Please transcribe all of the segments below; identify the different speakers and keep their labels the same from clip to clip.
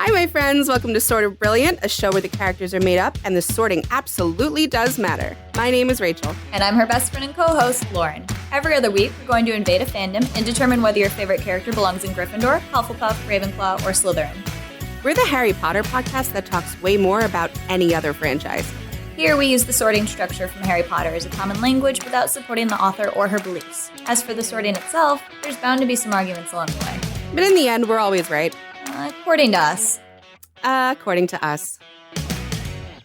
Speaker 1: Hi, my friends. Welcome to Sort of Brilliant, a show where the characters are made up and the sorting absolutely does matter. My name is Rachel.
Speaker 2: And I'm her best friend and co-host, Lauren. Every other week, we're going to invade a fandom and determine whether your favorite character belongs in Gryffindor, Hufflepuff, Ravenclaw, or Slytherin.
Speaker 1: We're the Harry Potter podcast that talks way more about any other franchise.
Speaker 2: Here, we use the sorting structure from Harry Potter as a common language without supporting the author or her beliefs. As for the sorting itself, there's bound to be some arguments along the way.
Speaker 1: But in the end, we're always right.
Speaker 2: According to us.
Speaker 1: According to us.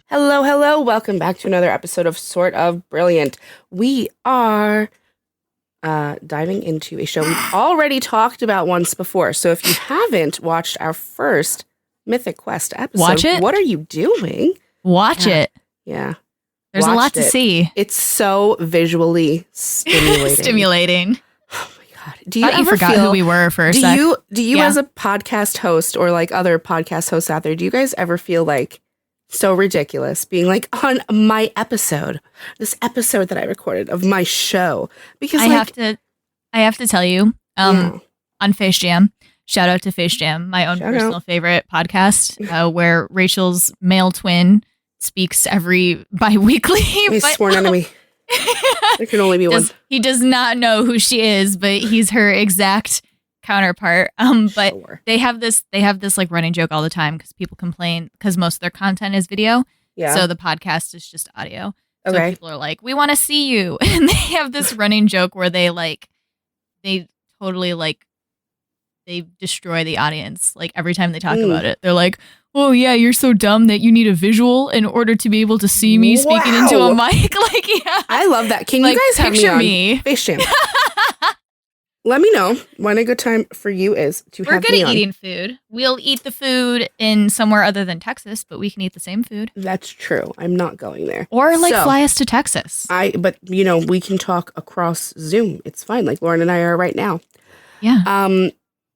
Speaker 1: Hello. Welcome back to another episode of Sort of Brilliant. We are diving into a show we've already talked about once before. So if you haven't watched our first Mythic Quest episode,
Speaker 3: watch it.
Speaker 1: What are you doing?
Speaker 3: Watch it.
Speaker 1: Yeah.
Speaker 3: There's a lot to see.
Speaker 1: It's so visually stimulating. Oh my God. Do you ever
Speaker 3: forgot who we were for a sec?
Speaker 1: Do you as a podcast host or like other podcast hosts out there, do you guys ever feel like so ridiculous being like on my episode, this episode that I recorded of my show? Because
Speaker 3: I have to tell you, on Face Jam, shout out to Face Jam, my own personal favorite podcast, where Rachel's male twin speaks every bi-weekly.
Speaker 1: He's sworn enemy. There can only be one.
Speaker 3: He does not know who she is, but he's her exact counterpart. But sure. they have this like running joke all the time because people complain because most of their content is video. Yeah. So the podcast is just audio. So people are like, we want to see you. And they have this running joke where they totally they destroy the audience. Like every time they talk about it, they're like, oh yeah, you're so dumb that you need a visual in order to be able to see me speaking into a mic. Like, yeah.
Speaker 1: I love that. Can you guys have me on Face Jam? Let me know when a good time for you is to have me on.
Speaker 3: We're good at eating food. We'll eat the food in somewhere other than Texas, but we can eat the same food.
Speaker 1: That's true. I'm not going there.
Speaker 3: Or fly us to Texas.
Speaker 1: But we can talk across Zoom. It's fine. Like Lauren and I are right now.
Speaker 3: Yeah.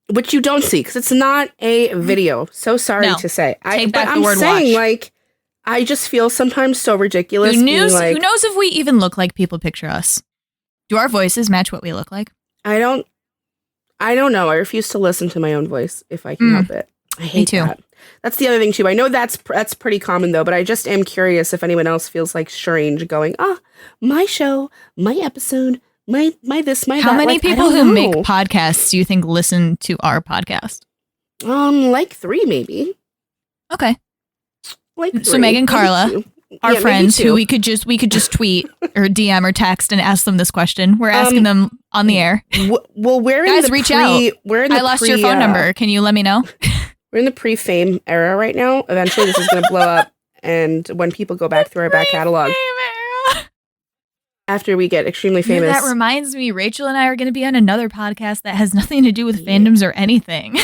Speaker 1: Which you don't see because it's not a video. So sorry to say.
Speaker 3: I'm saying
Speaker 1: watch. I just feel sometimes so ridiculous.
Speaker 3: Who knows if we even look like people picture us? Do our voices match what we look like?
Speaker 1: I don't know. I refuse to listen to my own voice if I can help it. I hate that. That's the other thing too. I know that's pretty common though, but I just am curious if anyone else feels like strange going, my show, my episode, my this, my that.
Speaker 3: How many people who make podcasts do you think listen to our podcast?
Speaker 1: Like 3 maybe.
Speaker 3: Okay.
Speaker 1: Like 3.
Speaker 3: So Meg and Carla, our friends who we could just tweet or DM or text and ask them this question. We're asking them on the air.
Speaker 1: Well,
Speaker 3: reach out. I lost your phone number. Can you let me know?
Speaker 1: We're in the pre-fame era right now. Eventually this is going to blow up. And when people go back through our back catalog. After we get extremely famous.
Speaker 3: That reminds me, Rachel and I are going to be on another podcast that has nothing to do with fandoms or anything.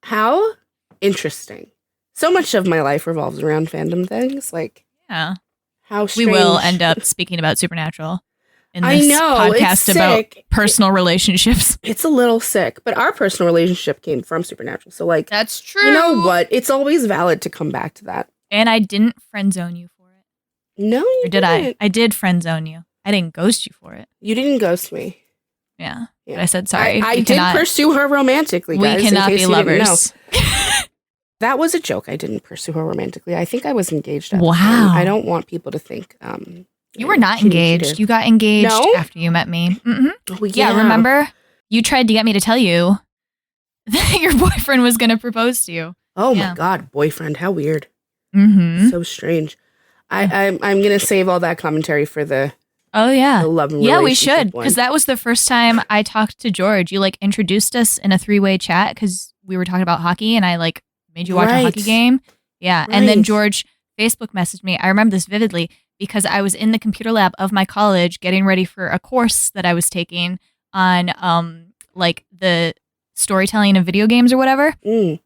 Speaker 1: How interesting. So much of my life revolves around fandom things. How strange.
Speaker 3: We will end up speaking about Supernatural in this podcast about personal relationships.
Speaker 1: It's a little sick, but our personal relationship came from Supernatural. So
Speaker 3: that's true.
Speaker 1: You know what? It's always valid to come back to that.
Speaker 3: And I didn't friend zone you for it.
Speaker 1: No, you
Speaker 3: didn't. I? I did friend zone you. I didn't ghost you for it.
Speaker 1: You didn't ghost me.
Speaker 3: Yeah. But I said sorry.
Speaker 1: I did pursue her romantically, guys.
Speaker 3: We cannot be lovers.
Speaker 1: That was a joke. I didn't pursue her romantically. I think I was engaged at
Speaker 3: the
Speaker 1: time. I don't want people to think.
Speaker 3: You were not engaged. You got engaged after you met me. Mm-hmm.
Speaker 1: Oh, yeah,
Speaker 3: remember? You tried to get me to tell you that your boyfriend was going to propose to you.
Speaker 1: Oh my God, boyfriend. How weird.
Speaker 3: Mm-hmm.
Speaker 1: So strange. I'm going to save all that commentary for the...
Speaker 3: Oh, yeah.
Speaker 1: The love and
Speaker 3: yeah, we should.
Speaker 1: Because
Speaker 3: that was the first time I talked to George. You introduced us in a 3-way chat because we were talking about hockey and I made you watch a hockey game. Yeah. Right. And then George Facebook messaged me. I remember this vividly because I was in the computer lab of my college getting ready for a course that I was taking on the storytelling of video games or whatever.
Speaker 1: Mm.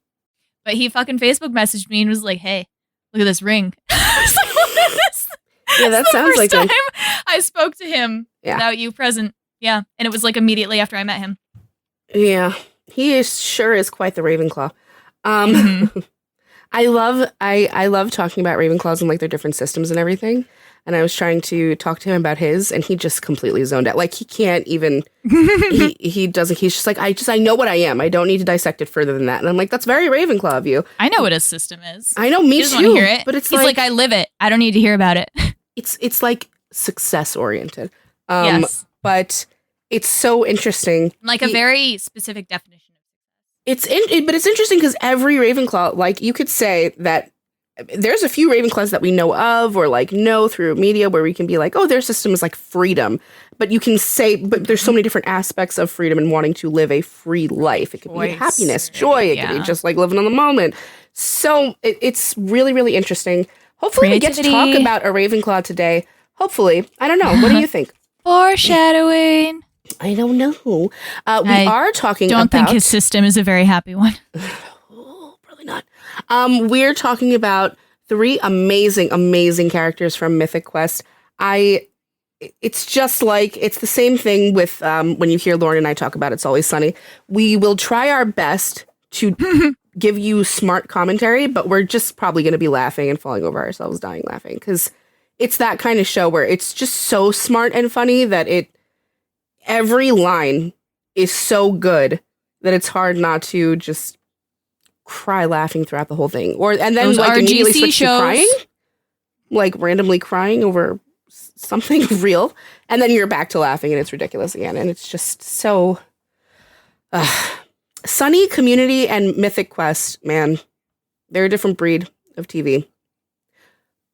Speaker 3: But he fucking Facebook messaged me and was like, hey, look at this ring. I was like, what is this?
Speaker 1: Yeah, that sounds like
Speaker 3: the first time I spoke to him without you present. Yeah, and it was immediately after I met him.
Speaker 1: Yeah, he sure is quite the Ravenclaw. I love talking about Ravenclaws and their different systems and everything. and I was trying to talk to him about his, and he just completely zoned out. Like, he can't even, he doesn't, he's just like, I know what I am. I don't need to dissect it further than that. And I'm like, that's very Ravenclaw of you.
Speaker 3: I know what his system is.
Speaker 1: I know, me
Speaker 3: he
Speaker 1: too.
Speaker 3: Want to hear it.
Speaker 1: But it's
Speaker 3: He's like, I live it. I don't need to hear about it.
Speaker 1: It's like success oriented.
Speaker 3: Yes.
Speaker 1: But it's so interesting.
Speaker 3: Like a very specific definition.
Speaker 1: But it's interesting because every Ravenclaw, like, you could say that there's a few Ravenclaws that we know of or like know through media where we can be like, oh, their system is like freedom. But you can say, but there's so many different aspects of freedom and wanting to live a free life. It could be happiness, joy. It could be just like living on the moment. So it's really, really interesting. Hopefully we get to talk about a Ravenclaw today. Hopefully. I don't know. What do you think?
Speaker 3: Foreshadowing.
Speaker 1: I don't know. We are talking about...
Speaker 3: don't think his system is a very happy one.
Speaker 1: Probably not. We're talking about 3 amazing, amazing characters from Mythic Quest. It's just like, it's the same thing with when you hear Lauren and I talk about It's Always Sunny. We will try our best to give you smart commentary, but we're just probably going to be laughing and falling over ourselves, dying laughing, because it's that kind of show where it's just so smart and funny that every line is so good that it's hard not to just cry laughing throughout the whole thing. And then like immediately switch to crying, like randomly crying over something real, and then you're back to laughing and it's ridiculous again. And it's just so Sunny, Community, and Mythic Quest, man, they're a different breed of TV.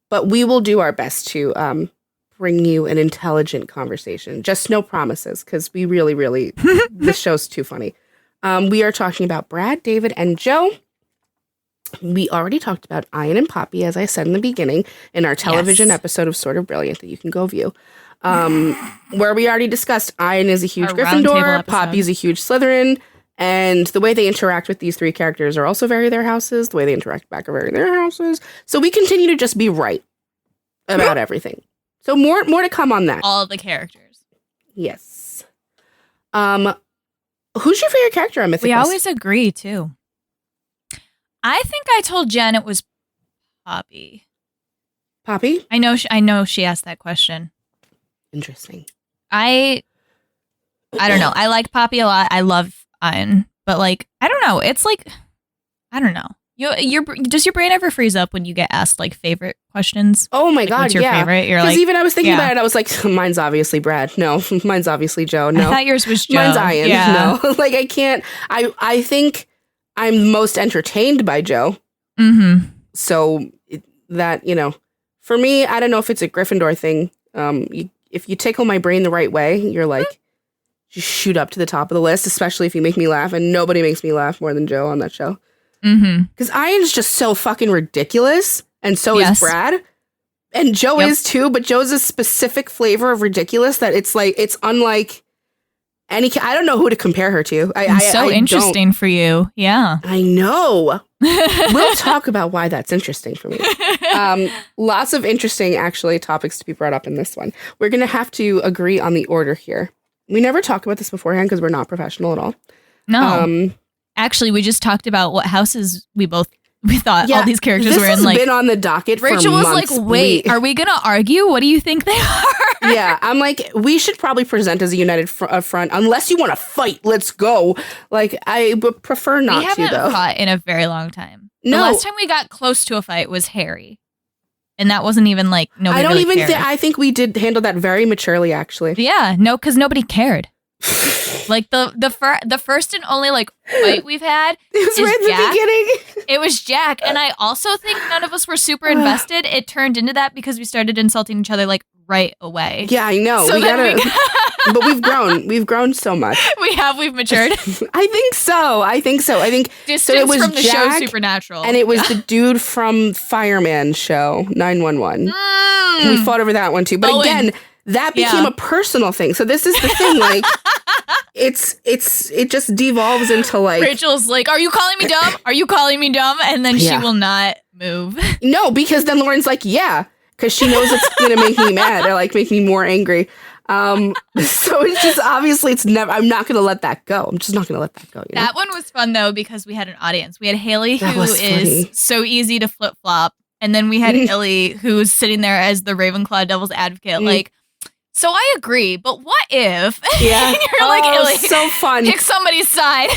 Speaker 1: But we will do our best to bring you an intelligent conversation. Just no promises, because we really, really, this show's too funny. We are talking about Brad, David, and Joe. We already talked about Ian and Poppy, as I said in the beginning, in our television episode of Sort of Brilliant that you can go view. Where we already discussed Ian is a huge Gryffindor, Poppy's a huge Slytherin, and the way they interact with these 3 characters are also vary their houses. The way they interact back are vary their houses. So we continue to just be right about everything. So more to come on that.
Speaker 3: All the characters.
Speaker 1: Yes. Who's your favorite character on Mythic Quest?
Speaker 3: We always agree, too. I think I told Jen it was Poppy.
Speaker 1: Poppy?
Speaker 3: I know she asked that question.
Speaker 1: Interesting.
Speaker 3: I don't know. I like Poppy a lot. I love Ian, but like, I don't know. It's like, I don't know. Does your brain ever freeze up when you get asked like favorite questions?
Speaker 1: Oh my
Speaker 3: like,
Speaker 1: God,
Speaker 3: what's your favorite? You're like,
Speaker 1: even I was thinking about it. I was like, mine's obviously Brad. No, mine's obviously Joe. No,
Speaker 3: I thought yours was Joe.
Speaker 1: Mine's Ian.
Speaker 3: Yeah.
Speaker 1: No, like I can't. I think I'm most entertained by Joe.
Speaker 3: Mm-hmm.
Speaker 1: So for me, I don't know if it's a Gryffindor thing. If you tickle my brain the right way, you're like, just shoot up to the top of the list, especially if you make me laugh. And nobody makes me laugh more than Joe on that show. Because Ian's just so fucking ridiculous. And so is Brad. And Joe is too, but Joe's a specific flavor of ridiculous that it's like, it's unlike any, I don't know who to compare her to.
Speaker 3: So interesting for you. Yeah.
Speaker 1: I know. We'll talk about why that's interesting for me. Lots of interesting, actually, topics to be brought up in this one. We're going to have to agree on the order here. We never talk about this beforehand because we're not professional at all.
Speaker 3: No. Actually, we just talked about what houses we thought all these characters were in.
Speaker 1: This has
Speaker 3: like,
Speaker 1: been on the docket for months.
Speaker 3: Rachel was like, wait, are we going to argue? What do you think they are?
Speaker 1: Yeah, I'm like, we should probably present as a united front. Unless you want to fight, let's go. Like, I would prefer not to, though.
Speaker 3: We haven't fought in a very long time.
Speaker 1: No.
Speaker 3: The last time we got close to a fight was Harry. And that wasn't even like, nobody
Speaker 1: I don't
Speaker 3: really
Speaker 1: even
Speaker 3: cared.
Speaker 1: I think we did handle that very maturely, actually.
Speaker 3: Yeah, no, because nobody cared. Like the first and only like fight we've had
Speaker 1: it was right in the beginning.
Speaker 3: It was Jack, and I also think none of us were super invested. It turned into that because we started insulting each other like right away.
Speaker 1: Yeah, I know.
Speaker 3: So
Speaker 1: but we've grown. We've grown so much.
Speaker 3: We've matured.
Speaker 1: I think so. I think
Speaker 3: distance
Speaker 1: so. It was
Speaker 3: from the
Speaker 1: Jack,
Speaker 3: show Supernatural,
Speaker 1: and it was the dude from Fireman show 911. And we fought over that one too. But again, that became a personal thing. So this is the thing, like. It just devolves into like
Speaker 3: Rachel's like, are you calling me dumb? Are you calling me dumb? And then she will not move.
Speaker 1: No, because then Lauren's like, yeah, because she knows it's gonna make me mad or like make me more angry. So it's just obviously I'm not gonna let that go. I'm just not gonna let that go.
Speaker 3: That one was fun though because we had an audience. We had Haley, who is so easy to flip flop And then we had Illy, who was sitting there as the Ravenclaw devil's advocate, like, so I agree, but what if?
Speaker 1: Yeah.
Speaker 3: You're like, Illy,
Speaker 1: so fun.
Speaker 3: Pick somebody's side.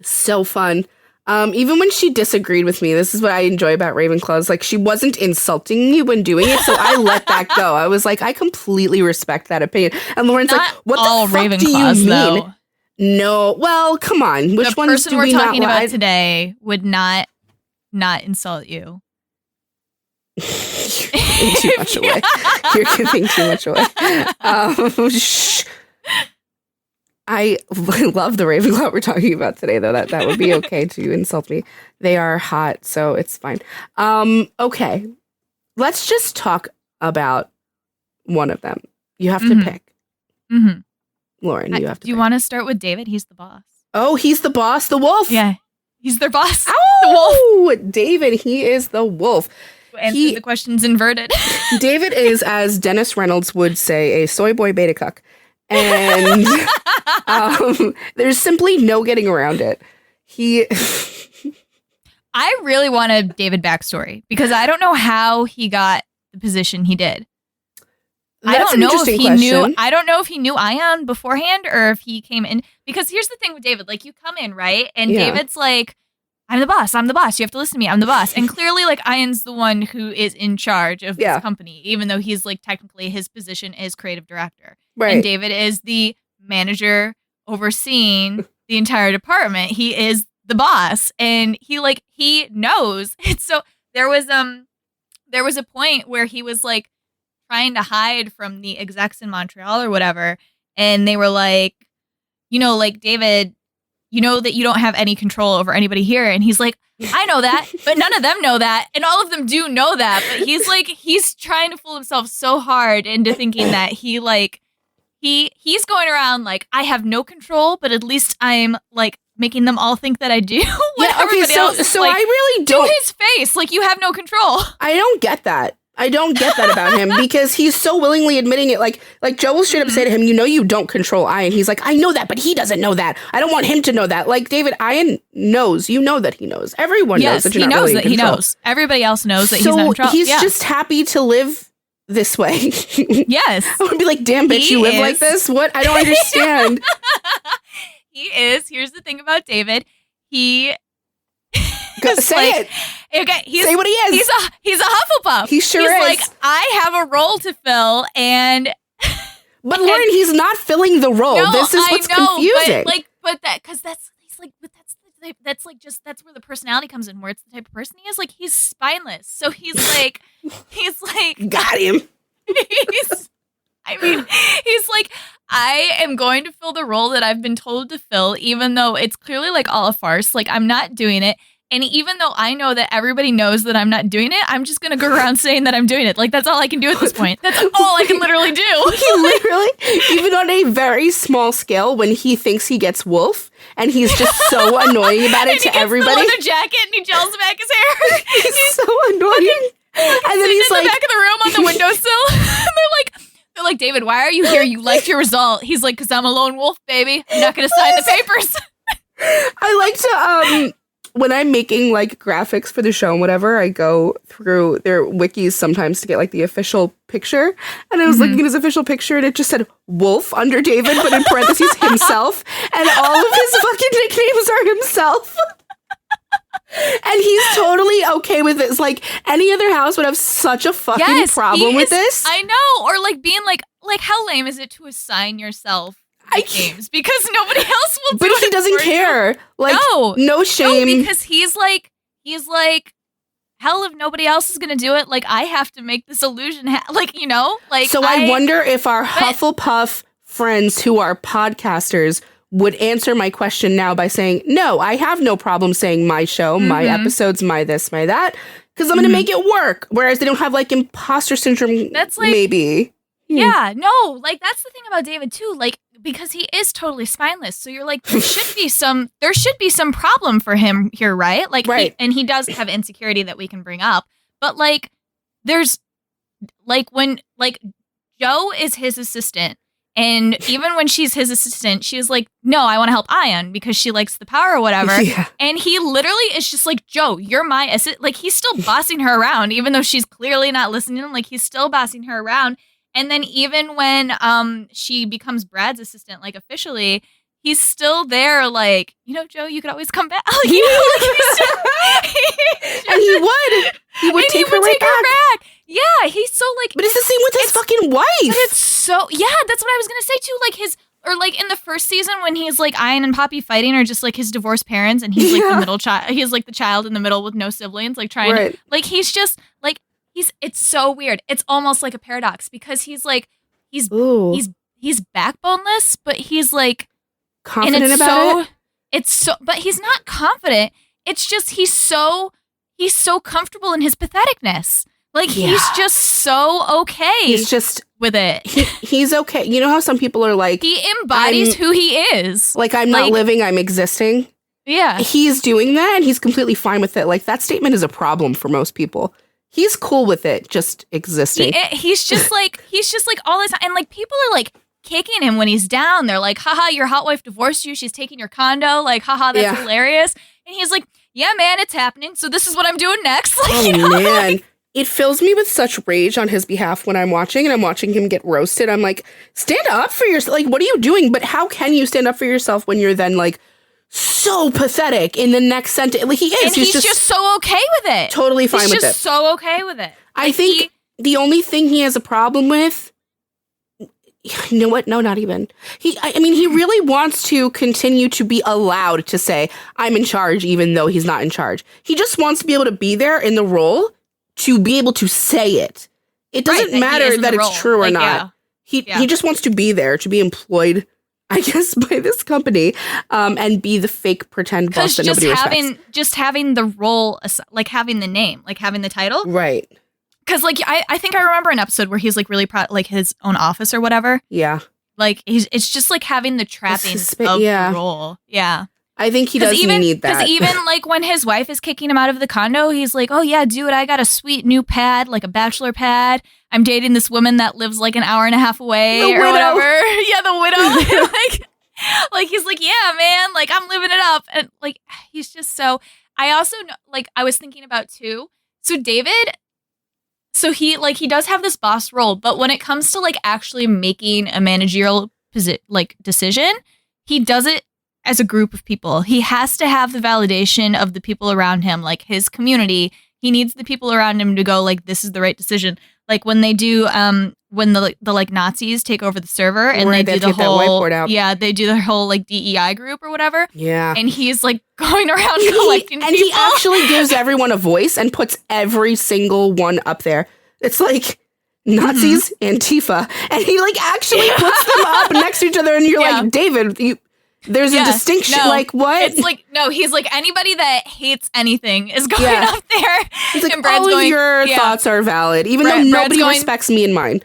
Speaker 1: So fun. Even when she disagreed with me, this is what I enjoy about Ravenclaw, is like she wasn't insulting me when doing it, so I let that go. I was like, I completely respect that opinion. And Lauren's
Speaker 3: Not
Speaker 1: like, what
Speaker 3: all
Speaker 1: the fuck
Speaker 3: Ravenclaws,
Speaker 1: do you mean?
Speaker 3: though.
Speaker 1: No, well, come on. Which
Speaker 3: the
Speaker 1: ones
Speaker 3: person
Speaker 1: do
Speaker 3: we're
Speaker 1: we
Speaker 3: talking
Speaker 1: not
Speaker 3: about today would not insult you.
Speaker 1: You're giving too much away. You're giving too much away. Shh. I love the Ravenclaw we're talking about today, though. That would be okay to insult me. They are hot, so it's fine. Okay. Let's just talk about one of them. You have to pick.
Speaker 3: Mm-hmm.
Speaker 1: Lauren, you have to
Speaker 3: Do you want to start with David? He's the boss.
Speaker 1: Oh, he's the boss, the wolf.
Speaker 3: Yeah. He's their boss.
Speaker 1: Oh, the wolf. David, he is the wolf.
Speaker 3: Answer the questions inverted.
Speaker 1: David is, as Dennis Reynolds would say, a soy boy beta cuck. And there's simply no getting around it.
Speaker 3: I really want a David backstory because I don't know how he got the position he did. I don't know if he knew Ion beforehand or if he came in. Because here's the thing with David, like you come in, right? And David's like, I'm the boss. You have to listen to me. I'm the boss. And clearly, like, Ion's the one who is in charge of this company, even though he's like technically his position is creative director. Right. And David is the manager overseeing the entire department. He is the boss, and he knows. So there was a point where he was like trying to hide from the execs in Montreal or whatever, and they were like, like, David, you know that you don't have any control over anybody here. And he's like, I know that, but none of them know that. And all of them do know that. But he's trying to fool himself so hard into thinking that he's going around like, I have no control, but at least I'm like making them all think that I do.
Speaker 1: So I really don't.
Speaker 3: To his face, like, you have no control.
Speaker 1: I don't get that. About him because he's so willingly admitting it. Like Joe will straight up say to him, you don't control Ian. He's like, I know that, but he doesn't know that. I don't want him to know that. Like, David, Ian knows. You know that he knows. Everyone knows that you're not really in control. He knows.
Speaker 3: Everybody else knows that he's not in control.
Speaker 1: He's just happy to live this way.
Speaker 3: Yes.
Speaker 1: I would be like, damn, bitch, you live like this? What? I don't understand.
Speaker 3: He is. Here's the thing about David. Say
Speaker 1: it.
Speaker 3: Okay,
Speaker 1: say what he is.
Speaker 3: He's a Hufflepuff.
Speaker 1: He sure is.
Speaker 3: Like, I have a role to fill, and
Speaker 1: but Lauren, he's not filling the role.
Speaker 3: No,
Speaker 1: this is what's confusing.
Speaker 3: That's where the personality comes in. Where it's the type of person he is. Like, he's spineless, so he's like
Speaker 1: got him.
Speaker 3: He's like, I am going to fill the role that I've been told to fill, even though it's clearly like all a farce. Like, I'm not doing it. And even though I know that everybody knows that I'm not doing it, I'm just going to go around saying that I'm doing it. Like, that's all I can do at this point. That's all I can literally do.
Speaker 1: He literally, even on a very small scale, when he thinks he gets wolf, and he's just so annoying about it to everybody.
Speaker 3: He gets the leather jacket and he gels back his hair.
Speaker 1: He's so annoying. And then he's
Speaker 3: in the back of the room on the windowsill. They're like, David, why are you here? You liked your result. He's like, because I'm a lone wolf, baby. I'm not going to sign the papers.
Speaker 1: I like to, when I'm making like graphics for the show and whatever, I go through their wikis sometimes to get like the official picture. And I was looking at his official picture and it just said wolf under David, but in parentheses himself. And all of his fucking nicknames are himself. And he's totally okay with it. It's like any other house would have such a fucking problem with this.
Speaker 3: I know. Or like being like how lame is it to assign yourself games? Because nobody else will do it.
Speaker 1: But he doesn't care. Like, no shame.
Speaker 3: No, because he's like, hell, if nobody else is going to do it, like, I have to make this illusion. So
Speaker 1: I wonder if our Hufflepuff friends who are podcasters would answer my question now by saying, no, I have no problem saying my show, my episodes, my this, my that, because I'm going to make it work. Whereas they don't have like imposter syndrome. That's like, maybe.
Speaker 3: Yeah, no, like that's the thing about David too, like, because he is totally spineless. So you're like, there should be some problem for him here, right? Like, he does have insecurity that we can bring up, but like, there's like when like Joe is his assistant And even when she's his assistant, she's like, no, I want to help Ion because she likes the power or whatever.
Speaker 1: Yeah.
Speaker 3: And he literally is just like, Joe, you're my assistant. Like, he's still bossing her around, even though she's clearly not listening to him. Like, he's still bossing her around. And then even when she becomes Brad's assistant, like, officially, he's still there, like, Joe, you could always come back. Like,
Speaker 1: and he would take her back.
Speaker 3: Yeah, he's so like.
Speaker 1: But it's the same with his fucking wife.
Speaker 3: But it's so, yeah, that's what I was gonna say too. Like in the first season when he's like Ian and Poppy fighting, or just like his divorced parents, and he's like the middle child. He's like the child in the middle with no siblings, like trying to, like, he's just like it's so weird. It's almost like a paradox because he's like he's backboneless, but he's like
Speaker 1: confident about it.
Speaker 3: It's so, but he's not confident. It's just he's so comfortable in his patheticness. Like, he's just so okay.
Speaker 1: He's just
Speaker 3: with it.
Speaker 1: He's okay. You know how some people are like,
Speaker 3: he embodies who he is.
Speaker 1: Like, I'm not living, I'm existing.
Speaker 3: Yeah.
Speaker 1: He's doing that and he's completely fine with it. Like, that statement is a problem for most people. He's cool with it, just existing.
Speaker 3: He's just like all this time. And like, people are like kicking him when he's down. They're like, haha, your hot wife divorced you. She's taking your condo. Like, haha, that's hilarious. And he's like, yeah, man, it's happening. So this is what I'm doing next. Like,
Speaker 1: man. Like, it fills me with such rage on his behalf when I'm watching, and I'm watching him get roasted. I'm like, stand up for yourself. Like, what are you doing? But how can you stand up for yourself when you're then like so pathetic in the next sentence? Like, he is.
Speaker 3: And he's just so okay with it.
Speaker 1: Totally fine with it.
Speaker 3: He's just so okay with it.
Speaker 1: I think the only thing he has a problem with, you know what? No, not even. He really wants to continue to be allowed to say, I'm in charge, even though he's not in charge. He just wants to be able to be there in the role to be able to say it. It doesn't matter that it's true or not. He just wants to be there, to be employed, I guess, by this company, and be the fake pretend boss that nobody respects.
Speaker 3: Just having the role, like having the name, like having the title.
Speaker 1: Right.
Speaker 3: Because like, I think I remember an episode where he's like really proud, like his own office or whatever.
Speaker 1: Yeah.
Speaker 3: Like, it's just like having the trappings of the role. Yeah.
Speaker 1: I think he doesn't need that.
Speaker 3: Because even like when his wife is kicking him out of the condo, he's like, oh yeah, dude, I got a sweet new pad, like a bachelor pad. I'm dating this woman that lives like an hour and a half away or whatever. Yeah, the widow. like he's like, yeah, man, like I'm living it up. And like, he's just so, I also know, like I was thinking about too. So David, he does have this boss role, but when it comes to like actually making a managerial decision, he does it as a group of people. He has to have the validation of the people around him, like his community. He needs the people around him to go like, this is the right decision. Like when they do, when the like Nazis take over the server and they do the whole whiteboard out. Yeah, they do their whole like DEI group or whatever.
Speaker 1: Yeah,
Speaker 3: and he's like going around collecting people.
Speaker 1: And he actually gives everyone a voice and puts every single one up there. It's like Nazis, Antifa, and he like actually puts them up next to each other. And you're like, David, there's a distinction. No, like, what?
Speaker 3: It's like, no, he's like, anybody that hates anything is going up there.
Speaker 1: He's like, all of your thoughts are valid, even though nobody respects me and mine.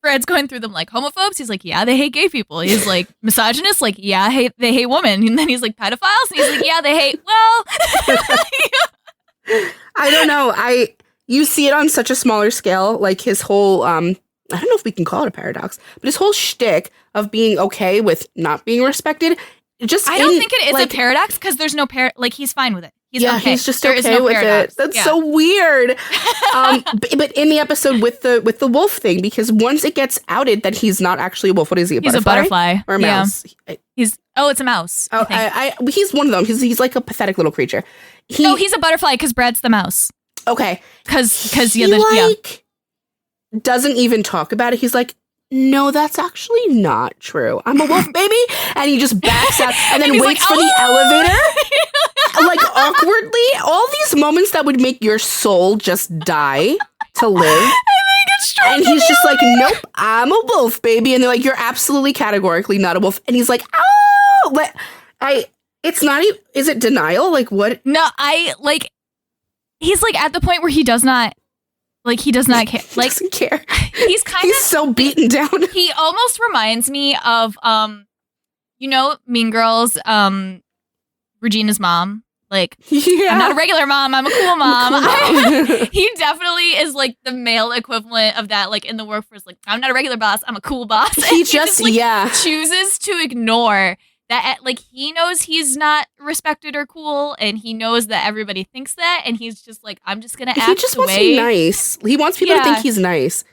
Speaker 3: Brad's going through them like homophobes. He's like, yeah, they hate gay people. He's like, misogynist, like, yeah, they hate women. And then he's like, pedophiles. And he's like, yeah, they hate, well.
Speaker 1: I don't know. You see it on such a smaller scale, like his whole, I don't know if we can call it a paradox, but his whole shtick of being okay with not being respected.
Speaker 3: I don't think it is a paradox because there's no like he's fine with it. He's okay.
Speaker 1: He's just okay with it. That's so weird. But in the episode with the wolf thing, because once it gets outed that he's not actually a wolf, what is he?
Speaker 3: He's a butterfly
Speaker 1: or a mouse?
Speaker 3: It's a mouse.
Speaker 1: Oh, he's one of them. He's like a pathetic little creature.
Speaker 3: He's a butterfly because Brad's the mouse.
Speaker 1: Okay,
Speaker 3: because
Speaker 1: doesn't even talk about it. He's like, no, that's actually not true. I'm a wolf, baby. And he just backs out and then waits for the elevator. Like, awkwardly. All these moments that would make your soul just die to live. And he's just like, nope, I'm a wolf, baby. And they're like, you're absolutely categorically not a wolf. And he's like, oh, it's not even, is it denial? Like, what?
Speaker 3: No, he's like at the point where he does not care. Like,
Speaker 1: he doesn't care. He's so beaten down.
Speaker 3: He almost reminds me of, Mean Girls, Regina's mom, Like,
Speaker 1: Yeah.
Speaker 3: I'm not a regular mom. I'm a cool mom. He definitely is like the male equivalent of that, like in the workforce. Like, I'm not a regular boss. I'm a cool boss. And
Speaker 1: He just
Speaker 3: chooses to ignore that. Like, he knows he's not respected or cool, and he knows that everybody thinks that, and he's just like, I'm just gonna act.
Speaker 1: He just wants to be nice. He wants people to think he's nice.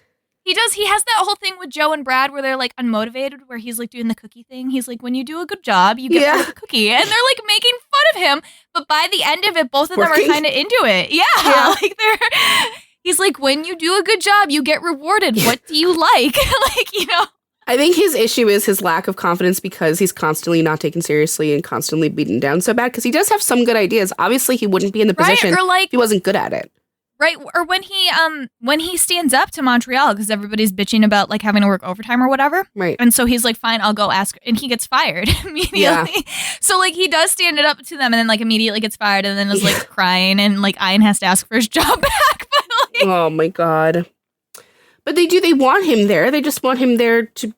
Speaker 3: He does. He has that whole thing with Joe and Brad where they're like unmotivated, where he's like doing the cookie thing. He's like, when you do a good job, you get part of the cookie. And they're like making fun of him. But by the end of it, both of them are kind of into it. Yeah. Like he's like, when you do a good job, you get rewarded. What do you like? Like, you know.
Speaker 1: I think his issue is his lack of confidence because he's constantly not taken seriously and constantly beaten down so bad because he does have some good ideas. Obviously, he wouldn't be in the position if he wasn't good at it.
Speaker 3: Right, or when he stands up to Montreal because everybody's bitching about like having to work overtime or whatever.
Speaker 1: Right.
Speaker 3: And so he's like, fine, I'll go ask, and he gets fired immediately. Yeah. So like he does stand it up to them and then like immediately gets fired and then is like crying and like Ian has to ask for his job back. But, like,
Speaker 1: oh my God. But they want him there. They just want him there to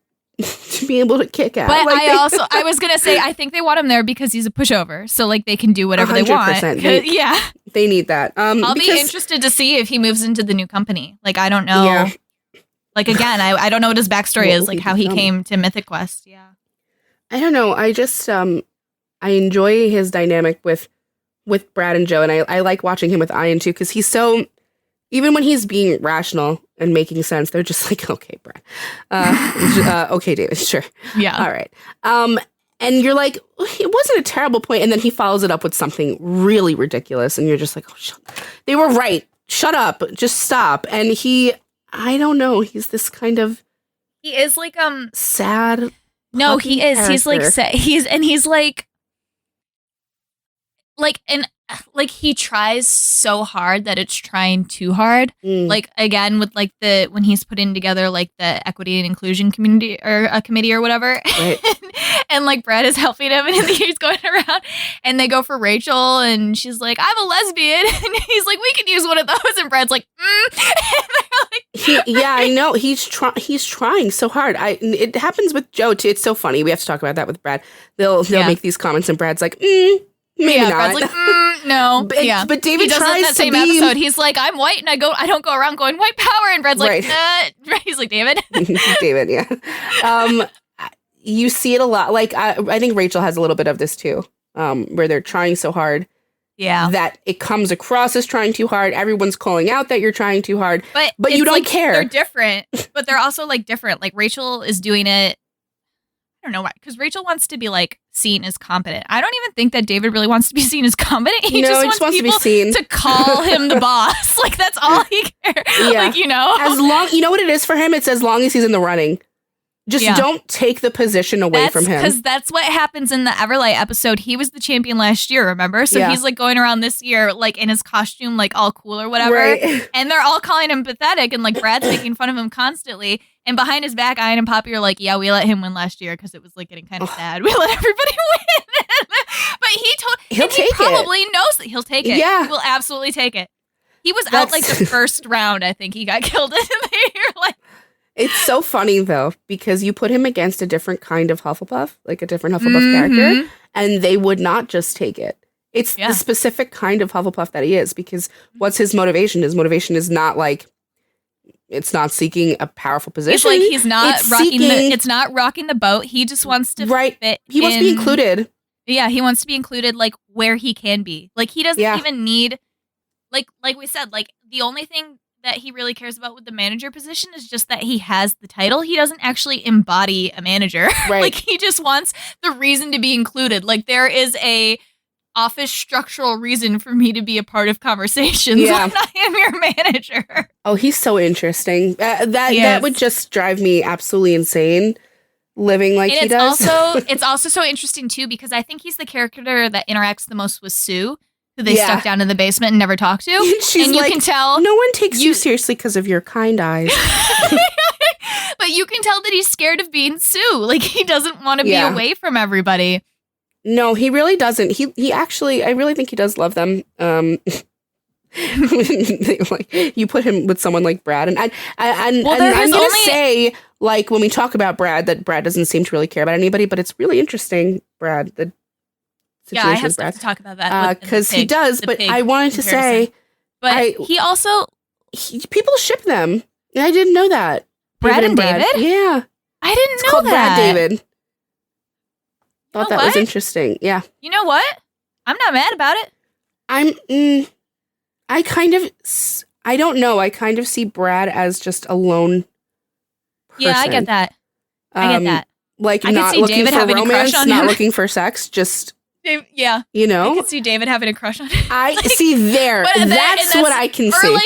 Speaker 1: be able to kick ass.
Speaker 3: But like I was going to say, I think they want him there because he's a pushover. So like they can do whatever 100%. They want.
Speaker 1: They need that.
Speaker 3: I'll be interested to see if he moves into the new company. Like, I don't know. Yeah. Like, again, I don't know what his backstory is, like how he came to Mythic Quest. Yeah.
Speaker 1: I don't know. I just, I enjoy his dynamic with Brad and Joe. And I like watching him with Ian too, because he's so, even when he's being rational and making sense, they're just like, okay, Brad. Okay, David, sure.
Speaker 3: Yeah.
Speaker 1: All right. And you're like, it wasn't a terrible point. And then he follows it up with something really ridiculous. And you're just like, oh, they were right. Shut up. Just stop. And I don't know. He's this kind of.
Speaker 3: He is like,
Speaker 1: sad.
Speaker 3: No, he is.
Speaker 1: Character.
Speaker 3: He's like, he's like he tries so hard that it's trying too hard. Like again with like when he's putting together like the equity and inclusion community or a committee or whatever, right. and like Brad is helping him and he's going around and they go for Rachel and she's like, I'm a lesbian, and he's like, we could use one of those, and Brad's like,
Speaker 1: yeah, I know he's trying so hard. It happens with Joe too. It's so funny. We have to talk about that with Brad. They'll make these comments and Brad's like, maybe not.
Speaker 3: Brad's like, no.
Speaker 1: But David tries
Speaker 3: in that same episode. He's like, I'm white and I don't go around going white power. And Brad's like, he's like, David.
Speaker 1: David, yeah. You see it a lot. Like, I think Rachel has a little bit of this too, where they're trying so hard.
Speaker 3: Yeah.
Speaker 1: That it comes across as trying too hard. Everyone's calling out that you're trying too hard. But you don't
Speaker 3: like,
Speaker 1: care.
Speaker 3: They're different, but they're also like different. Like Rachel is doing it. I don't know why, because Rachel wants to be like seen as competent. I don't even think that David really wants to be seen as competent. He just wants people to be seen, to call him the boss. Like that's all he cares. Yeah. Like, you know,
Speaker 1: as long, you know what it is for him. It's as long as he's in the running. Just don't take the position away from him.
Speaker 3: Because that's what happens in the Everlight episode. He was the champion last year, remember? So he's like going around this year, like in his costume, like all cool or whatever. Right. And they're all calling him pathetic. And like Brad's making fun of him constantly. And behind his back, Ian and Poppy are like, yeah, we let him win last year because it was like getting kind of sad. We let everybody win. But he probably knows that he'll take it.
Speaker 1: Yeah.
Speaker 3: He will absolutely take it. He was out like the first round, I think he got killed in the year. Like,
Speaker 1: it's so funny, though, because you put him against a different kind of Hufflepuff, like a different Hufflepuff character, and they would not just take it. It's the specific kind of Hufflepuff that he is, because what's his motivation? His motivation is not like, it's not seeking a powerful position.
Speaker 3: It's like he's not it's not rocking the boat. He just wants to fit
Speaker 1: He wants to be included.
Speaker 3: Yeah, he wants to be included, like, where he can be. Like, he doesn't even need, like we said, like, the only thing that he really cares about with the manager position is just that he has the title. He doesn't actually embody a manager.
Speaker 1: Right.
Speaker 3: Like, he just wants the reason to be included. Like, there is a office structural reason for me to be a part of conversations when I am your manager.
Speaker 1: Oh, he's so interesting. That would just drive me absolutely insane, living like he does.
Speaker 3: It's also so interesting, too, because I think he's the character that interacts the most with Sue, who they stuck down in the basement and never talked to. And you can tell
Speaker 1: no one takes you seriously because of your kind eyes.
Speaker 3: But you can tell that he's scared of being Sue. Like, he doesn't want to be away from everybody.
Speaker 1: No, he really doesn't. He actually, I really think he does love them. Like, you put him with someone like Brad, and I'm gonna say, like, when we talk about Brad, that Brad doesn't seem to really care about anybody, but it's really interesting, Brad, that situation
Speaker 3: I have
Speaker 1: with
Speaker 3: stuff
Speaker 1: Brad.
Speaker 3: to talk about that.
Speaker 1: Because he does, but I wanted to say...
Speaker 3: But he also...
Speaker 1: people ship them. I didn't know that.
Speaker 3: Brad and David?
Speaker 1: Yeah.
Speaker 3: I didn't
Speaker 1: It's
Speaker 3: know
Speaker 1: called
Speaker 3: that.
Speaker 1: Brad David. Thought
Speaker 3: know
Speaker 1: that was
Speaker 3: what?
Speaker 1: interesting. Yeah.
Speaker 3: You know what? I'm not mad about it.
Speaker 1: I don't know. I kind of see Brad as just a lone person.
Speaker 3: Yeah, I get that. I get that.
Speaker 1: Like,
Speaker 3: I
Speaker 1: not
Speaker 3: could see
Speaker 1: looking
Speaker 3: David
Speaker 1: for
Speaker 3: having a
Speaker 1: romance,
Speaker 3: crush on
Speaker 1: not
Speaker 3: him.
Speaker 1: looking for sex, just,
Speaker 3: Yeah.
Speaker 1: you know?
Speaker 3: I could see David having a crush on him.
Speaker 1: I see there. That's what I can see.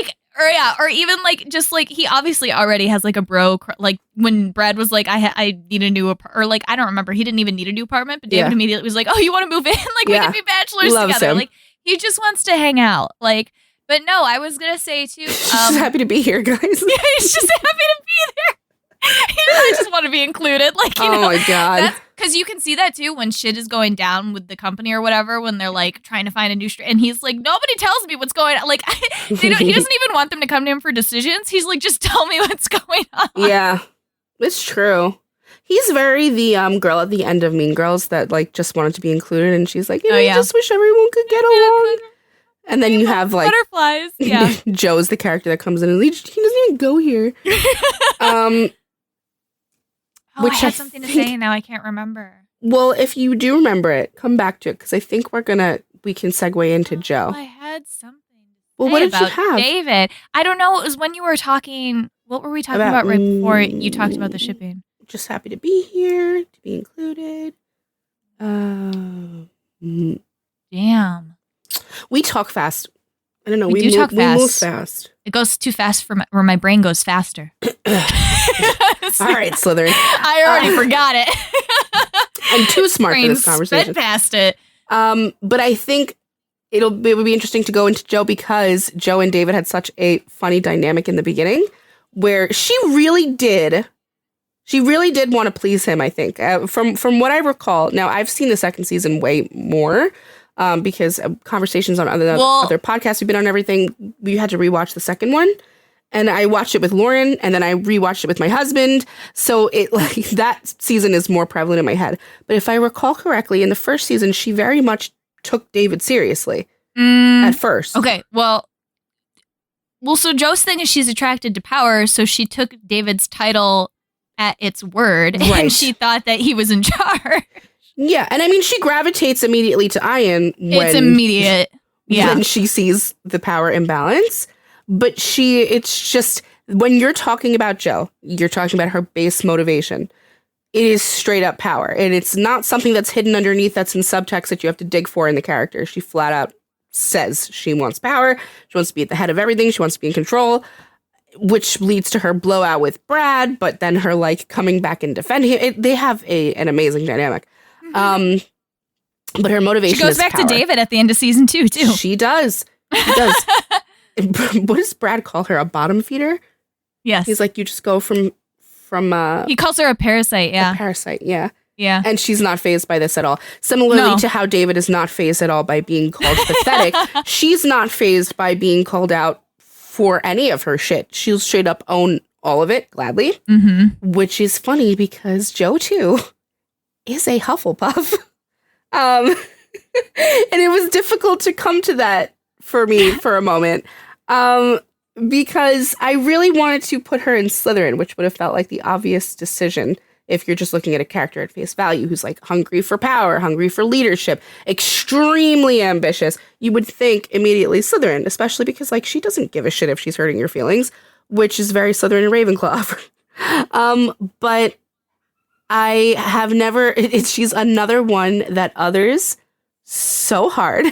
Speaker 3: Or even like, just like, he obviously already has like a bro, like when Brad was like, I need a new apartment, or like, I don't remember, he didn't even need a new apartment, but David immediately was like, oh, you want to move in? Like, we can be bachelors
Speaker 1: Loves
Speaker 3: together.
Speaker 1: him.
Speaker 3: Like, he just wants to hang out. Like, but no, I was going to say too.
Speaker 1: He's just happy to be here, guys.
Speaker 3: Yeah, he's just happy to be there. He really just want to be included. Like, you know,
Speaker 1: my God.
Speaker 3: Because you can see that too when shit is going down with the company or whatever, when they're like trying to find a new and he's like, nobody tells me what's going on. Like, he doesn't even want them to come to him for decisions. He's like, just tell me what's going on.
Speaker 1: Yeah, it's true. He's very the girl at the end of Mean Girls that like just wanted to be included, and she's like, I just wish everyone could get along. And then you have like
Speaker 3: butterflies. Yeah,
Speaker 1: Joe's the character that comes in and he doesn't even go here.
Speaker 3: I had something to say and now I can't remember.
Speaker 1: Well, if you do remember it, come back to it because I think we can segue into Joe.
Speaker 3: I had something.
Speaker 1: Well, what did you have?
Speaker 3: David. I don't know. It was when you were talking. What were we talking about right before you talked about the shipping?
Speaker 1: Just happy to be here, to be included.
Speaker 3: Damn.
Speaker 1: We talk fast. I don't know.
Speaker 3: We talk fast.
Speaker 1: We move fast.
Speaker 3: It goes too fast for where my brain goes faster.
Speaker 1: All right, Slytherin.
Speaker 3: I already forgot it.
Speaker 1: I'm too smart for this conversation.
Speaker 3: Sped past it.
Speaker 1: But I think it would be interesting to go into Joe because Joe and David had such a funny dynamic in the beginning where she really did want to please him, I think. From what I recall, now I've seen the second season way more because conversations on other podcasts we've been on and everything, we had to rewatch the second one. And I watched it with Lauren, and then I rewatched it with my husband. So it like that season is more prevalent in my head. But if I recall correctly, in the first season, she very much took David seriously at first.
Speaker 3: Okay, well, so Joe's thing is she's attracted to power, so she took David's title at its word, and she thought that he was in charge.
Speaker 1: Yeah, and I mean, she gravitates immediately to Ian when
Speaker 3: it's immediate.
Speaker 1: When she sees the power imbalance. But it's just, when you're talking about Joe, you're talking about her base motivation. It is straight up power. And it's not something that's hidden underneath that's in subtext that you have to dig for in the character. She flat out says she wants power. She wants to be at the head of everything. She wants to be in control, which leads to her blowout with Brad, but then her like coming back and defending him. They have an amazing dynamic. But her motivation is
Speaker 3: She goes back
Speaker 1: power.
Speaker 3: to David at the end of season 2, too.
Speaker 1: She does. She does. What does Brad call her? A bottom feeder?
Speaker 3: Yes.
Speaker 1: He's like, you just go from
Speaker 3: he calls her a parasite, yeah.
Speaker 1: A parasite, yeah.
Speaker 3: Yeah.
Speaker 1: And she's not fazed by this at all. Similarly to how David is not fazed at all by being called pathetic, she's not fazed by being called out for any of her shit. She'll straight up own all of it, gladly. Mm-hmm. Which is funny because Joe, too, is a Hufflepuff. And it was difficult to come to that for me for a moment. Because I really wanted to put her in Slytherin, which would have felt like the obvious decision if you're just looking at a character at face value who's like hungry for power, hungry for leadership, extremely ambitious. You would think immediately Slytherin, especially because like she doesn't give a shit if she's hurting your feelings, which is very Slytherin and Ravenclaw. But I have never. She's another one that others so hard.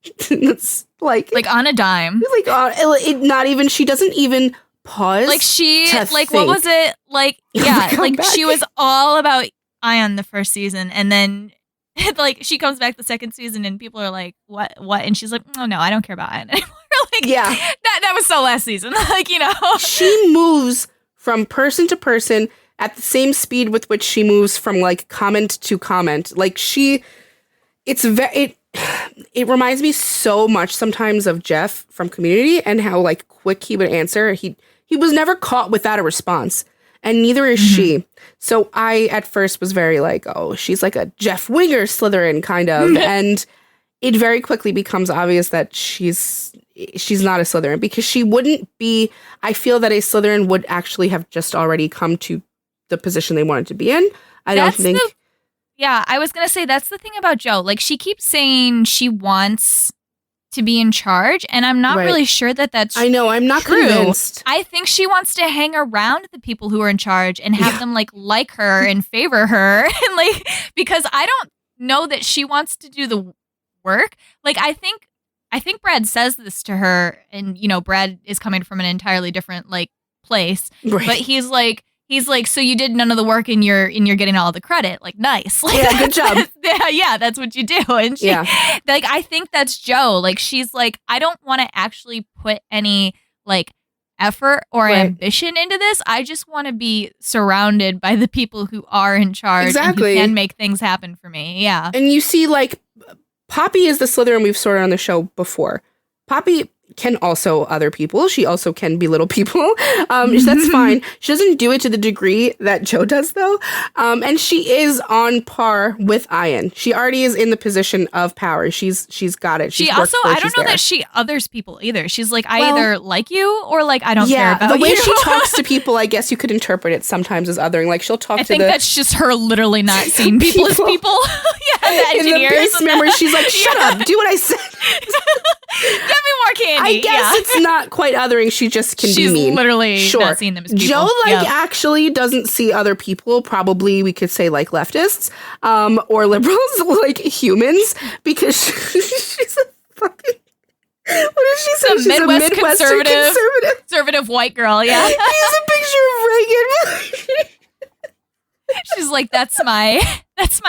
Speaker 1: It's like
Speaker 3: on a dime.
Speaker 1: Like not even. She doesn't even pause.
Speaker 3: Like she like
Speaker 1: think.
Speaker 3: What was it like? Yeah, like
Speaker 1: back.
Speaker 3: she was all about Ion the first season, and then like she comes back the second season, and people are like, "What? What?" And she's like, "Oh no, I don't care about Ion anymore." Like,
Speaker 1: yeah,
Speaker 3: that was so last season. Like, you know,
Speaker 1: she moves from person to person at the same speed with which she moves from like comment to comment. Like it reminds me so much sometimes of Jeff from Community and how like quick he would answer. He was never caught without a response. and neither is she. So I at first was very like, oh, she's like a Jeff Winger Slytherin kind of, and it very quickly becomes obvious that she's not a Slytherin, because she wouldn't be. I feel that a Slytherin would actually have just already come to the position they wanted to be in.
Speaker 3: Yeah, I was going to say that's the thing about Jo. Like, she keeps saying she wants to be in charge, and I'm not really sure that that's
Speaker 1: I know, I'm not
Speaker 3: true.
Speaker 1: Convinced.
Speaker 3: I think she wants to hang around the people who are in charge and have them like her and favor her, and like, because I don't know that she wants to do the work. Like, I think Brad says this to her, and you know, Brad is coming from an entirely different like place, but he's like, so you did none of the work and you're getting all the credit. Like, nice. Like,
Speaker 1: yeah, good job.
Speaker 3: Yeah, that's what you do. And she, like, I think that's Jo. Like, she's like, I don't want to actually put any like effort or ambition into this. I just want to be surrounded by the people who are in charge and who can make things happen for me. Yeah.
Speaker 1: And you see, like, Poppy is the Slytherin we've sorted on the show before. Poppy can also other people. She also can belittle people. That's fine. She doesn't do it to the degree that Jo does, though. And she is on par with Ian. She already is in the position of power. She's got it.
Speaker 3: She also, I don't know that she others people either. She's like, I either like you or like I don't care about you.
Speaker 1: The way she talks to people, I guess you could interpret it sometimes as othering. Like, she'll talk to the... I think
Speaker 3: that's just her literally not seeing people as people. The engineers.
Speaker 1: In the basement where she's like, shut up, do what I said.
Speaker 3: Give me more candy.
Speaker 1: I guess it's not quite othering. She just can be mean.
Speaker 3: She's literally not seeing them as people.
Speaker 1: Jo, actually doesn't see other people. Probably we could say like leftists or liberals, like humans, because she's a fucking... What did she say?
Speaker 3: She's a Midwestern conservative white girl, yeah.
Speaker 1: She has a picture of Reagan.
Speaker 3: She's like, that's my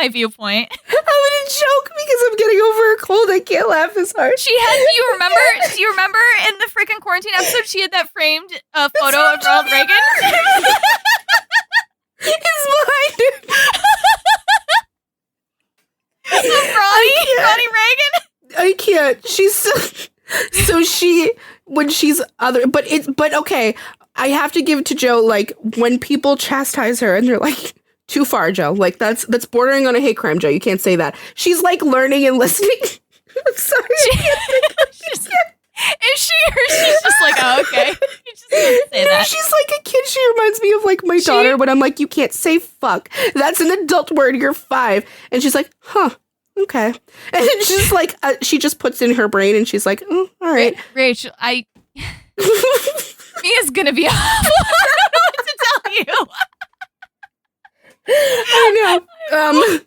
Speaker 3: viewpoint.
Speaker 1: I'm gonna choke because I'm getting over a cold. I can't laugh this hard.
Speaker 3: She had. Do you remember in the freaking quarantine episode? She had that framed photo of Ronald Reagan.
Speaker 1: It's behind her.
Speaker 3: Ronnie Reagan.
Speaker 1: I can't. She's so she when she's other, but okay. I have to give it to Jo. Like, when people chastise her and they're like, too far, Jo. Like, that's bordering on a hate crime, Jo. You can't say that. She's like learning and listening. I'm sorry.
Speaker 3: Is she, or she's just like, oh, okay. You just can't say that.
Speaker 1: She's like a kid. She reminds me of like my daughter when I'm like, you can't say fuck. That's an adult word. You're 5. And she's like, huh. Okay. And she's like, she just puts in her brain and she's like, oh, all right.
Speaker 3: Rachel, Mia's gonna be awful. I don't know what to tell you.
Speaker 1: I know.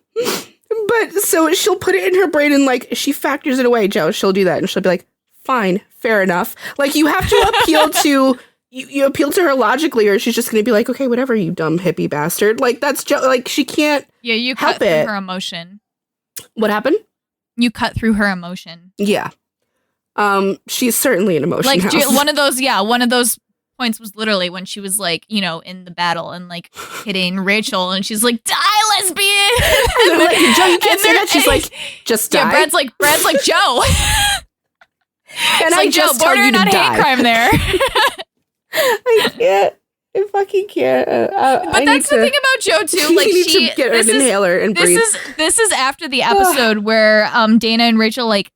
Speaker 1: But so she'll put it in her brain and like she factors it away, Jo. She'll do that and she'll be like, fine, fair enough. Like, you have to appeal to you appeal to her logically, or she's just gonna be like, okay, whatever, you dumb hippie bastard. Like, that's Jo. Like, she can't.
Speaker 3: Yeah, you cut through her emotion.
Speaker 1: What happened?
Speaker 3: You cut through her emotion.
Speaker 1: Yeah. She's certainly an emotion.
Speaker 3: Like,
Speaker 1: house.
Speaker 3: one of those points was literally when she was like, you know, in the battle and like hitting Rachel, and she's like, die, lesbian.
Speaker 1: And they're like, Jo, you can't say that. She's like, just die.
Speaker 3: Yeah, Brad's like Jo.
Speaker 1: And I
Speaker 3: like, Jo, bordering on hate crime there.
Speaker 1: I can't. I fucking can't.
Speaker 3: But that's the thing about Jo too. Like,
Speaker 1: she needs to get an inhaler and breathe.
Speaker 3: This is after the episode where Dana and Rachel like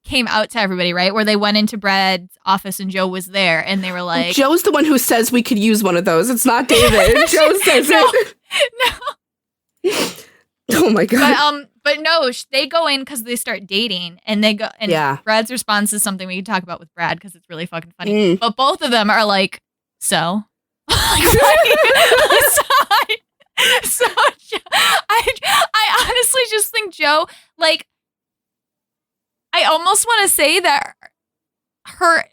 Speaker 3: came out to everybody, right? Where they went into Brad's office and Jo was there, and they were like,
Speaker 1: Jo's the one who says we could use one of those. It's not David. Jo says it.
Speaker 3: No.
Speaker 1: Oh my god.
Speaker 3: But no, they go in because they start dating, and they go. And Brad's response is something we can talk about with Brad because it's really fucking funny. But both of them are like, so. So I honestly just think Jo, like, I almost want to say that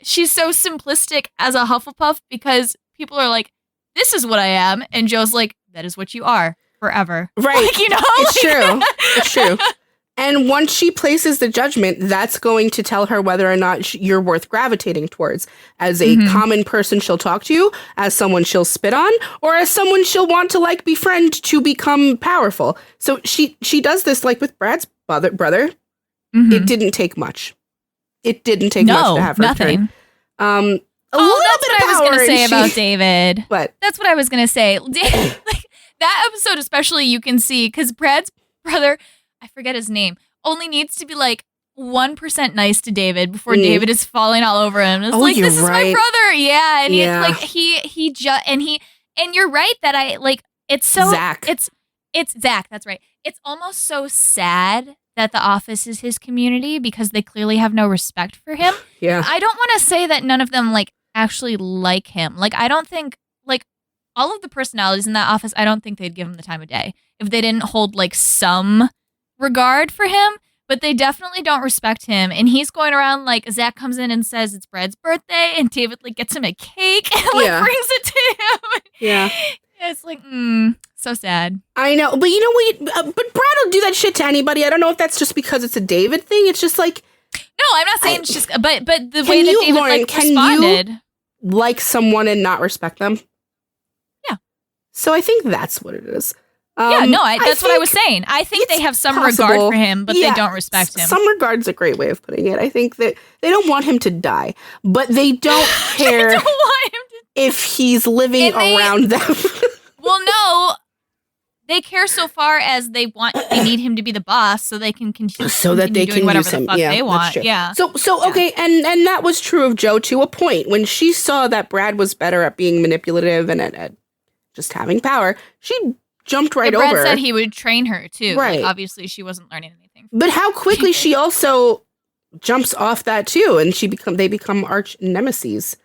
Speaker 3: she's so simplistic as a Hufflepuff because people are like, this is what I am, and Jo's like, that is what you are forever.
Speaker 1: Right.
Speaker 3: Like, you know?
Speaker 1: It's true. It's true. And once she places the judgment, that's going to tell her whether or not you're worth gravitating towards. As a common person she'll talk to, as someone she'll spit on, or as someone she'll want to like befriend to become powerful. So she does this like with Brad's brother. It didn't take much. It didn't take much to have her
Speaker 3: nothing.
Speaker 1: turn. a little
Speaker 3: that's
Speaker 1: bit
Speaker 3: what
Speaker 1: of
Speaker 3: I was
Speaker 1: power.
Speaker 3: going to say about David.
Speaker 1: What?
Speaker 3: That's what I was going to say. Like that episode especially, you can see, because Brad's brother, I forget his name, only needs to be like 1% nice to David before David is falling all over him. It's like, this is my brother. Yeah. And and you're right that I like, it's so,
Speaker 1: Zach.
Speaker 3: It's Zach. That's right. It's almost so sad that The Office is his community because they clearly have no respect for him.
Speaker 1: Yeah.
Speaker 3: I don't want to say that none of them like actually like him. Like, I don't think like all of the personalities in that office, I don't think they'd give him the time of day if they didn't hold like some regard for him, but they definitely don't respect him. And he's going around like Zach comes in and says it's Brad's birthday and David like gets him a cake and like brings it to him.
Speaker 1: Yeah.
Speaker 3: It's like, so sad.
Speaker 1: I know, but you know what? But Brad will do that shit to anybody. I don't know if that's just because it's a David thing. It's just like,
Speaker 3: no, I'm not saying it's just, but the way that David
Speaker 1: Lauren,
Speaker 3: like responded,
Speaker 1: you like someone and not respect them.
Speaker 3: Yeah.
Speaker 1: So I think that's what it is.
Speaker 3: That's what I was saying. I think they have some regard for him, but they don't respect him.
Speaker 1: Some regard's a great way of putting it. I think that they don't want him to die, but they don't care
Speaker 3: they don't want him
Speaker 1: if he's living around them.
Speaker 3: Well, no, they care so far as they need him to be the boss, so they can continue. So that they can whatever the fuck they want. Yeah.
Speaker 1: So okay, and that was true of Joe to a point. When she saw that Brad was better at being manipulative and at just having power, she jumped right over.
Speaker 3: Brad said he would train her too.
Speaker 1: Right.
Speaker 3: Like, obviously, she wasn't learning anything.
Speaker 1: But how quickly she also jumps off that too, and they become arch nemesis.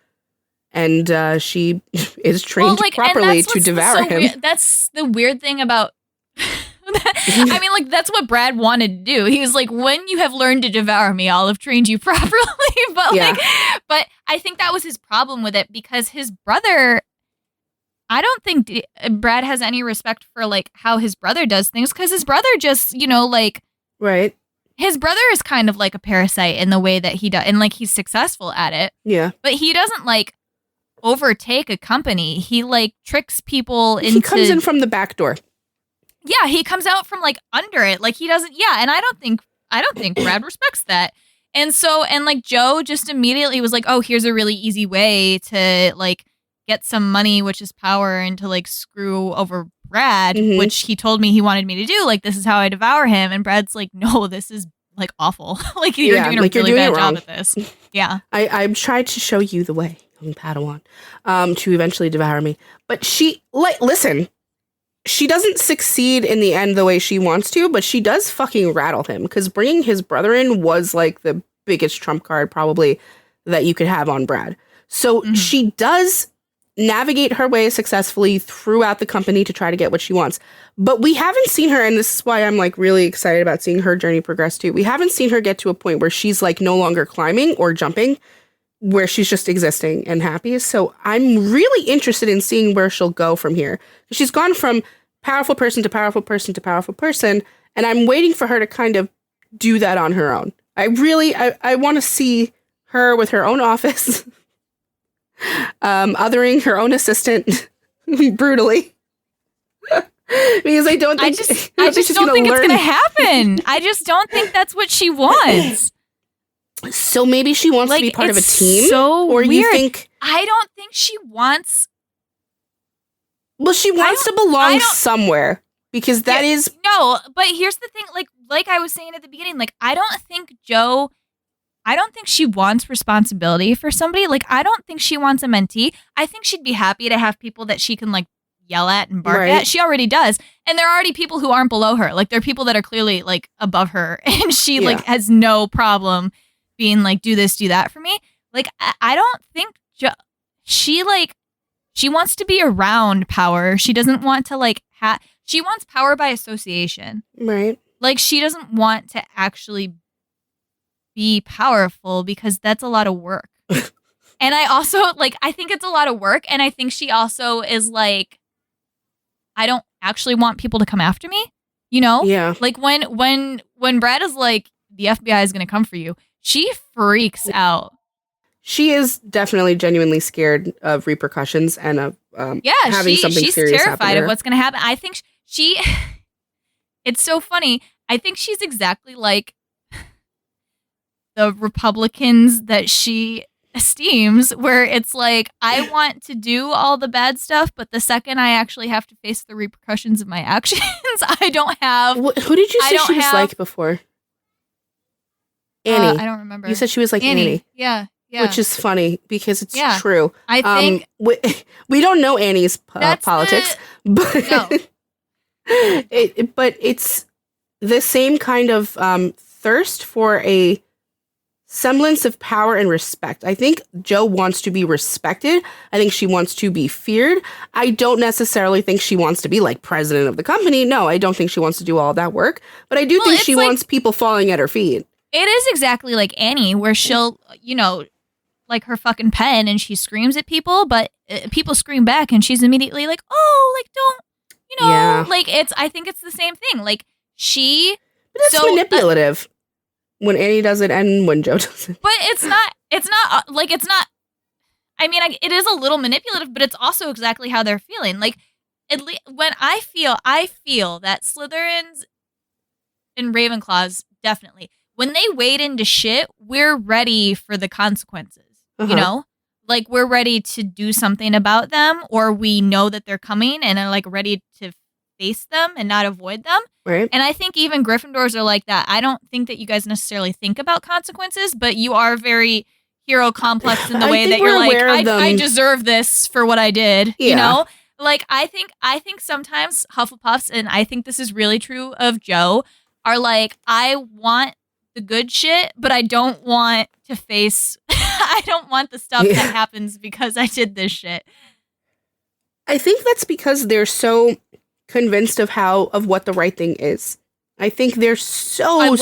Speaker 1: And she is trained properly to devour him.
Speaker 3: That's the weird thing about. I mean, like, that's what Brad wanted to do. He was like, when you have learned to devour me, I'll have trained you properly. But I think that was his problem with it, because his brother, I don't think Brad has any respect for like how his brother does things, because his brother just,
Speaker 1: right.
Speaker 3: His brother is kind of like a parasite in the way that he does, and like he's successful at it.
Speaker 1: Yeah.
Speaker 3: But he doesn't like overtake a company. He like tricks people into.
Speaker 1: He comes in from the back door.
Speaker 3: Yeah, he comes out from like under it. Like he doesn't. Yeah, and I don't think Brad respects that. And like Joe just immediately was like, oh, here's a really easy way to like get some money, which is power, and to like screw over Brad, which he told me he wanted me to do. Like, this is how I devour him. And Brad's like, no, this is like awful. Like you're doing a really bad job at this. Yeah.
Speaker 1: I've tried to show you the way, young Padawan, to eventually devour me. But listen, she doesn't succeed in the end the way she wants to, but she does fucking rattle him, because bringing his brother in was like the biggest trump card probably that you could have on Brad. So she does navigate her way successfully throughout the company to try to get what she wants. But we haven't seen her, and this is why I'm like really excited about seeing her journey progress too. We haven't seen her get to a point where she's like no longer climbing or jumping, where she's just existing and happy. So I'm really interested in seeing where she'll go from here. She's gone from powerful person to powerful person to powerful person, and I'm waiting for her to kind of do that on her own. I want to see her with her own office, othering her own assistant brutally. Because I just don't think it's
Speaker 3: going to happen. I just don't think that's what she wants.
Speaker 1: So maybe she wants to be part of a team?
Speaker 3: So
Speaker 1: or
Speaker 3: weird.
Speaker 1: You think...
Speaker 3: I don't think she wants...
Speaker 1: Well, she wants to belong somewhere. Because that is...
Speaker 3: No, but here's the thing. Like I was saying at the beginning, like, I don't think she wants responsibility for somebody. Like, I don't think she wants a mentee. I think she'd be happy to have people that she can, like, yell at and bark at. She already does. And there are already people who aren't below her. Like, there are people that are clearly, like, above her. And she, like, has no problem being like, do this, do that for me. Like, I don't think she wants to be around power. She doesn't want to, like, she wants power by association.
Speaker 1: Right.
Speaker 3: Like, she doesn't want to actually be powerful, because that's a lot of work. And I also, like, I think it's a lot of work. And I think she also is like, I don't actually want people to come after me,
Speaker 1: Yeah.
Speaker 3: Like, when Brad is like, the FBI is going to come for you, she freaks out.
Speaker 1: She is definitely genuinely scared of repercussions and of having something
Speaker 3: she's
Speaker 1: serious happen. She's
Speaker 3: terrified of what's going to happen. I think it's so funny. I think she's exactly like the Republicans that she esteems where it's like I want to do all the bad stuff, but the second I actually have to face the repercussions of my actions, I don't have.
Speaker 1: Who did you say she was like before? Annie.
Speaker 3: I don't remember.
Speaker 1: You said she was like Annie.
Speaker 3: Yeah.
Speaker 1: Which is funny because it's true.
Speaker 3: I think
Speaker 1: we don't know Annie's politics, but but it's the same kind of thirst for a semblance of power and respect. I think Jo wants to be respected. I think she wants to be feared. I don't necessarily think she wants to be like president of the company. No, I don't think she wants to do all that work. But I do think she wants people falling at her feet.
Speaker 3: It is exactly like Annie, where she'll, like her fucking pen and she screams at people, but people scream back and she's immediately like, oh, like, don't, like I think it's the same thing. Like
Speaker 1: But it's manipulative. When Annie does it and when Jo does it.
Speaker 3: But it's not, I mean, it is a little manipulative, but it's also exactly how they're feeling. Like, at least when I feel that Slytherins and Ravenclaws, definitely, when they wade into shit, we're ready for the consequences, you know? Like, we're ready to do something about them, or we know that they're coming and are, like, ready to face them and not avoid them.
Speaker 1: Right.
Speaker 3: And I think even Gryffindors are like that. I don't think that you guys necessarily think about consequences, but you are very hero complex in the way that you're like, I deserve this for what I did. You know? Like, I think sometimes Hufflepuffs, and I think this is really true of Jo, are like, I want the good shit, but I don't want to face I don't want the stuff that happens because I did this shit.
Speaker 1: I think that's because they're so convinced of what the right thing is. I think they're so
Speaker 3: I was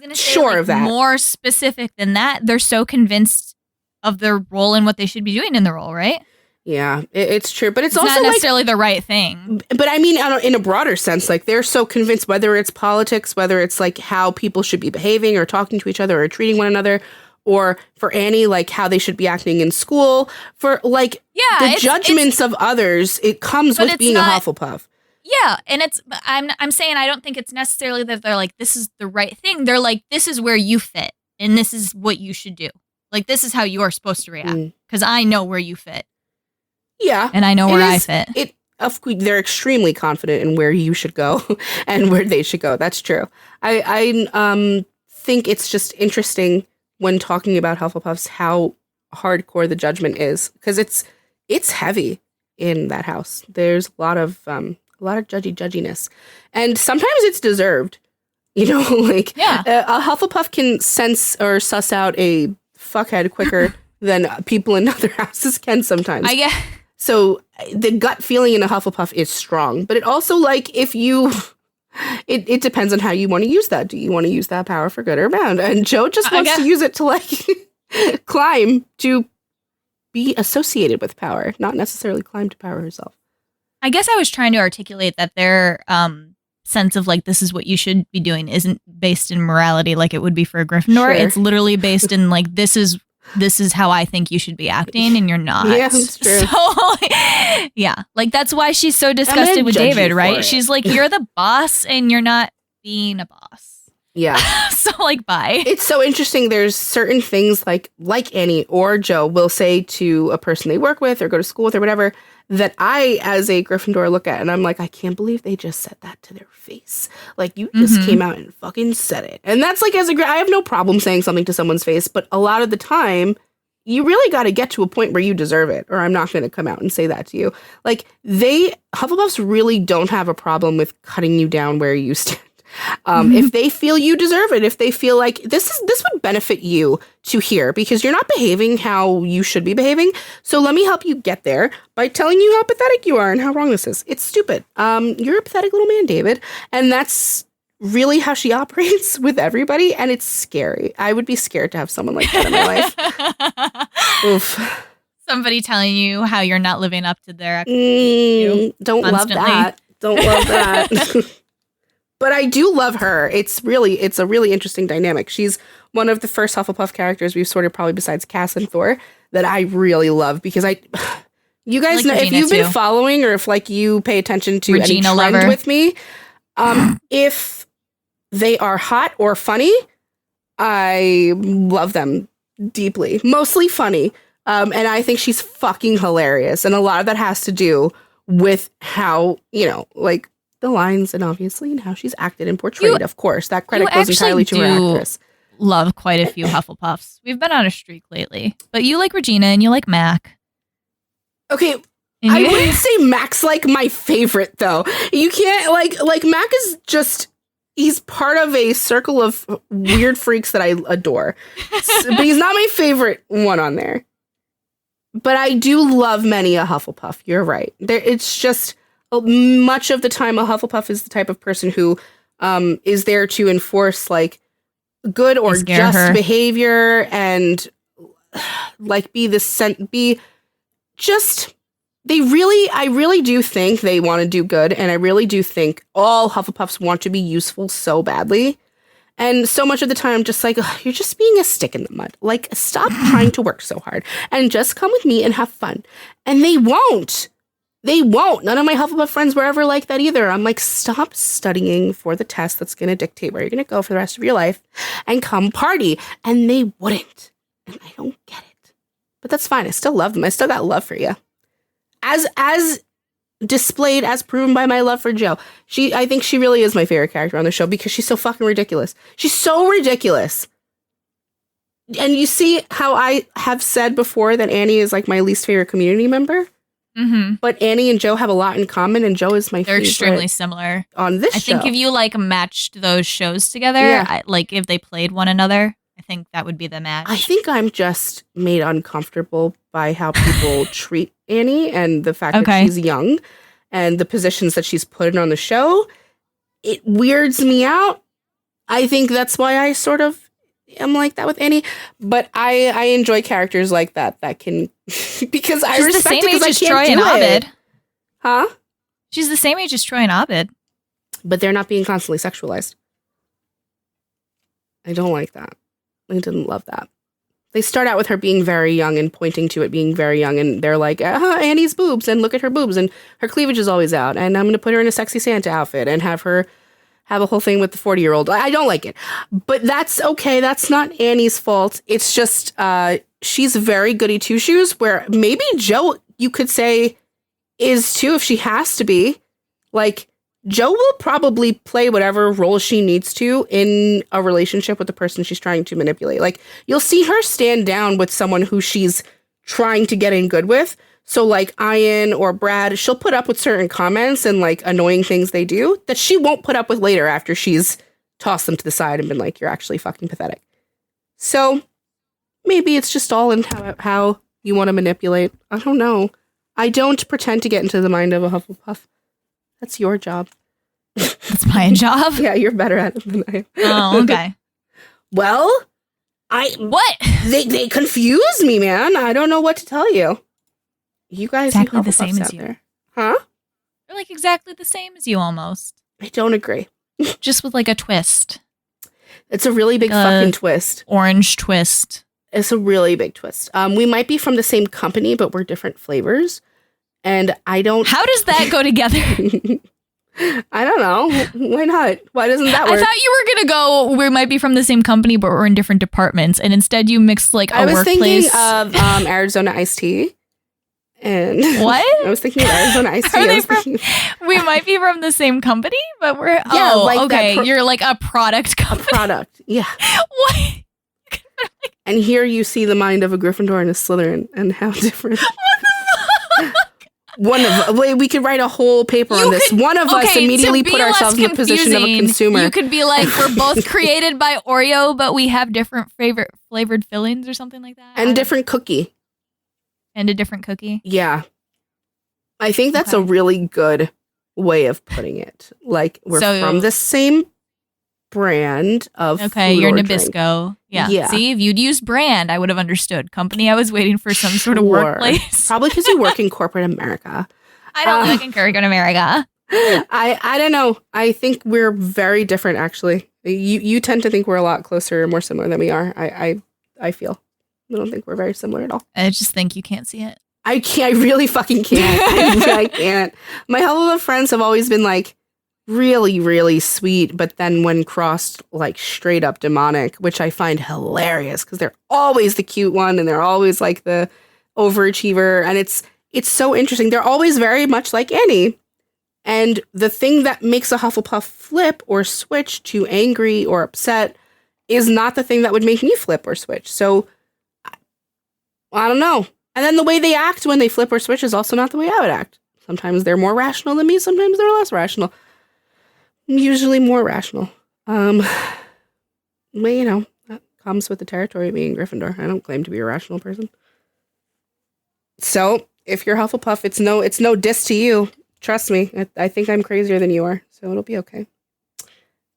Speaker 3: going to say
Speaker 1: sure of that.
Speaker 3: More specific than that. They're so convinced of their role and what they should be doing in the role, right?
Speaker 1: Yeah, it's true, but it's also
Speaker 3: not necessarily the right thing.
Speaker 1: But I mean, in a broader sense, like they're so convinced, whether it's politics, whether it's like how people should be behaving or talking to each other or treating one another, or for Annie, like how they should be acting in school, for like the judgments of others, it comes with being a Hufflepuff.
Speaker 3: Yeah, and I'm saying I don't think it's necessarily that they're like, this is the right thing. They're like, this is where you fit, and this is what you should do. Like, this is how you are supposed to react, because I know where you fit.
Speaker 1: Yeah.
Speaker 3: And I know where I fit.
Speaker 1: They're extremely confident in where you should go and where they should go. That's true. I think it's just interesting when talking about Hufflepuffs how hardcore the judgment is, because it's heavy in that house. There's a lot of judginess, and sometimes it's deserved. You know, like a Hufflepuff can sense or suss out a fuckhead quicker than people in other houses can sometimes. So the gut feeling in a Hufflepuff is strong, but it also, like, if you, it depends on how you want to use that. Do you want to use that power for good or bad? And Jo just wants to use it to, like, climb, to be associated with power, not necessarily climb to power herself.
Speaker 3: I guess I was trying to articulate that their sense of, like, this is what you should be doing isn't based in morality like it would be for a Gryffindor. Sure. It's literally based in, like, this is how I think you should be acting, and you're not.
Speaker 1: Yeah, that's true.
Speaker 3: So, yeah. Like, that's why she's so disgusted with David, right? She's like, you're the boss, and you're not being a boss.
Speaker 1: Yeah.
Speaker 3: So, like, bye.
Speaker 1: It's so interesting. There's certain things like Annie or Jo will say to a person they work with or go to school with or whatever that I, as a Gryffindor, look at and I'm like, I can't believe they just said that to their face. Like, you just came out and fucking said it. And that's like, I have no problem saying something to someone's face, but a lot of the time, you really got to get to a point where you deserve it, or I'm not going to come out and say that to you. Like, Hufflepuffs really don't have a problem with cutting you down where you stand. If they feel you deserve it, if they feel like this would benefit you to hear, because you're not behaving how you should be behaving. So let me help you get there by telling you how pathetic you are and how wrong this is. It's stupid. You're a pathetic little man, David. And that's really how she operates with everybody. And it's scary. I would be scared to have someone like that in my life. Oof.
Speaker 3: Somebody telling you how you're not living up to their expectations.
Speaker 1: Don't love that. Don't love that. But I do love her. It's a really interesting dynamic. She's one of the first Hufflepuff characters we've sorted, probably besides Cass and Thor, that I really love, because you guys know, if you've been following, or if, like, you pay attention to Regina any trend with me, if they are hot or funny, I love them deeply, mostly funny. And I think she's fucking hilarious. And a lot of that has to do with how, like the lines and obviously and how she's acted and portrayed. Of course, that credit goes entirely to her actress.
Speaker 3: Love quite a few Hufflepuffs. We've been on a streak lately. But you like Regina and you like Mac.
Speaker 1: Okay, I wouldn't say Mac's like my favorite though. You can't like Mac is just he's part of a circle of weird freaks that I adore. But he's not my favorite one on there. But I do love many a Hufflepuff. You're right. It's just much of the time a Hufflepuff is the type of person who is there to enforce like good or just behavior and like I really do think they want to do good, and I really do think all Hufflepuffs want to be useful so badly. And so much of the time, I'm just like, you're just being a stick in the mud. Like, stop trying to work so hard and just come with me and have fun. And they won't. They won't. None of my Hufflepuff friends were ever like that either. I'm like, stop studying for the test that's going to dictate where you're going to go for the rest of your life and come party. And they wouldn't. And I don't get it. But that's fine. I still love them. I still got love for you. As displayed, as proven by my love for Jo. I think she really is my favorite character on the show because she's so fucking ridiculous. She's so ridiculous. And you see how I have said before that Annie is like my least favorite community member?
Speaker 3: Mm-hmm.
Speaker 1: But Annie and Jo have a lot in common, and Jo is my favorite. They're
Speaker 3: extremely similar.
Speaker 1: On this show.
Speaker 3: I think if you like matched those shows together, like if they played one another, I think that would be the match.
Speaker 1: I think I'm just made uncomfortable by how people treat Annie and the fact that she's young and the positions that she's put in on the show. It weirds me out. I think that's why I sort of am like that with Annie. But I enjoy characters like that can because I
Speaker 3: She's
Speaker 1: respect
Speaker 3: the same
Speaker 1: it
Speaker 3: age as
Speaker 1: I
Speaker 3: Troy
Speaker 1: can't
Speaker 3: and
Speaker 1: do
Speaker 3: Abed.
Speaker 1: it. Huh?
Speaker 3: She's the same age as Troy and Abed.
Speaker 1: But they're not being constantly sexualized. I don't like that. I didn't love that. They start out with her being very young and pointing to it being very young, and they're like, Annie's boobs, and look at her boobs, and her cleavage is always out, and I'm going to put her in a sexy Santa outfit and have her have a whole thing with the 40-year-old. I don't like it. But that's okay. That's not Annie's fault. It's just she's very goody two-shoes, where maybe Jo, you could say, is too if she has to be. Like, Jo will probably play whatever role she needs to in a relationship with the person she's trying to manipulate. Like, you'll see her stand down with someone who she's trying to get in good with. So, like, Ian or Brad, she'll put up with certain comments and, like, annoying things they do that she won't put up with later after she's tossed them to the side and been like, you're actually fucking pathetic. So, maybe it's just all in how you want to manipulate. I don't know. I don't pretend to get into the mind of a Hufflepuff. That's your job.
Speaker 3: That's my job?
Speaker 1: Yeah, you're better at it than I am.
Speaker 3: Oh, okay.
Speaker 1: Well,
Speaker 3: What?
Speaker 1: They confuse me, man. I don't know what to tell you. You guys
Speaker 3: exactly the same as you.
Speaker 1: There. Huh?
Speaker 3: They're like exactly the same as you almost.
Speaker 1: I don't agree.
Speaker 3: Just with like a twist.
Speaker 1: It's a really big fucking twist.
Speaker 3: Orange twist.
Speaker 1: It's a really big twist. We might be from the same company, but we're different flavors. And I don't...
Speaker 3: How does that go together?
Speaker 1: I don't know. Why not? Why doesn't that work?
Speaker 3: I thought you were going to go, we might be from the same company, but we're in different departments. And instead you mixed like a workplace.
Speaker 1: I was thinking of Arizona iced tea. And
Speaker 3: what?
Speaker 1: I was thinking of Arizona iced tea.
Speaker 3: We might be from the same company, but we're...
Speaker 1: Yeah, like
Speaker 3: okay. You're like a product company.
Speaker 1: A product, yeah.
Speaker 3: What?
Speaker 1: And here you see the mind of a Gryffindor and a Slytherin and how different... We could write a whole paper on this. One of us immediately put ourselves in the position of a consumer.
Speaker 3: You could be like, we're both created by Oreo, but we have different flavored fillings or something like that.
Speaker 1: And different cookie.
Speaker 3: And a different cookie.
Speaker 1: Yeah. I think that's a really good way of putting it. Like, we're from the same brand of food
Speaker 3: you're
Speaker 1: or
Speaker 3: Nabisco.
Speaker 1: Drink.
Speaker 3: Yeah. See, if you'd used brand, I would have understood. Company, I was waiting for some sort of workplace.
Speaker 1: Probably because you work in corporate America.
Speaker 3: I don't work in corporate America.
Speaker 1: I don't know. I think we're very different, actually. You tend to think we're a lot closer and more similar than we are. I feel. I don't think we're very similar at all.
Speaker 3: I just think you can't see it.
Speaker 1: I really fucking can't. I can't. My Hufflepuff friends have always been like, really, really sweet, but then when crossed like straight up demonic, which I find hilarious because they're always the cute one and they're always like the overachiever, and it's so interesting. They're always very much like Annie. And the thing that makes a Hufflepuff flip or switch to angry or upset is not the thing that would make me flip or switch. So I don't know. And then the way they act when they flip or switch is also not the way I would act. Sometimes they're more rational than me. Sometimes they're less rational. Usually more rational. Well, that comes with the territory of being Gryffindor. I don't claim to be a rational person. So if you're Hufflepuff, it's no diss to you. Trust me. I think I'm crazier than you are, so it'll be okay.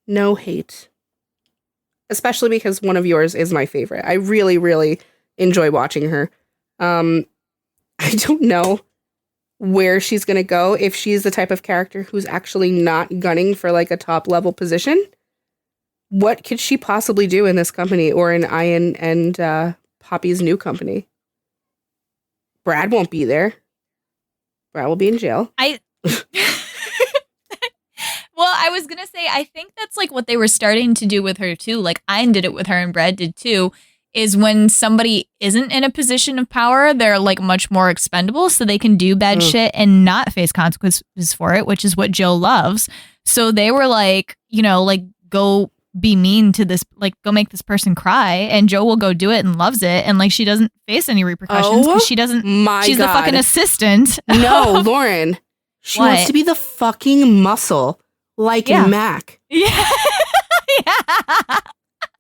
Speaker 1: No hate. Especially because one of yours is my favorite. I really, really enjoy watching her. I don't know where she's going to go if she's the type of character who's actually not gunning for like a top level position. What could she possibly do in this company or in Ian and Poppy's new company? Brad won't be there. Brad will be in jail.
Speaker 3: Well, I was going to say, I think that's like what they were starting to do with her too. Like Ian did it with her and Brad did too, is when somebody isn't in a position of power, they're like much more expendable so they can do bad shit and not face consequences for it, which is what Jill loves. So they were like, like go be mean to this, like go make this person cry, and Jo will go do it and loves it, and like she doesn't face any repercussions because she's the fucking assistant.
Speaker 1: No, Lauren. She wants to be the fucking muscle like Mac.
Speaker 3: Yeah. Yeah.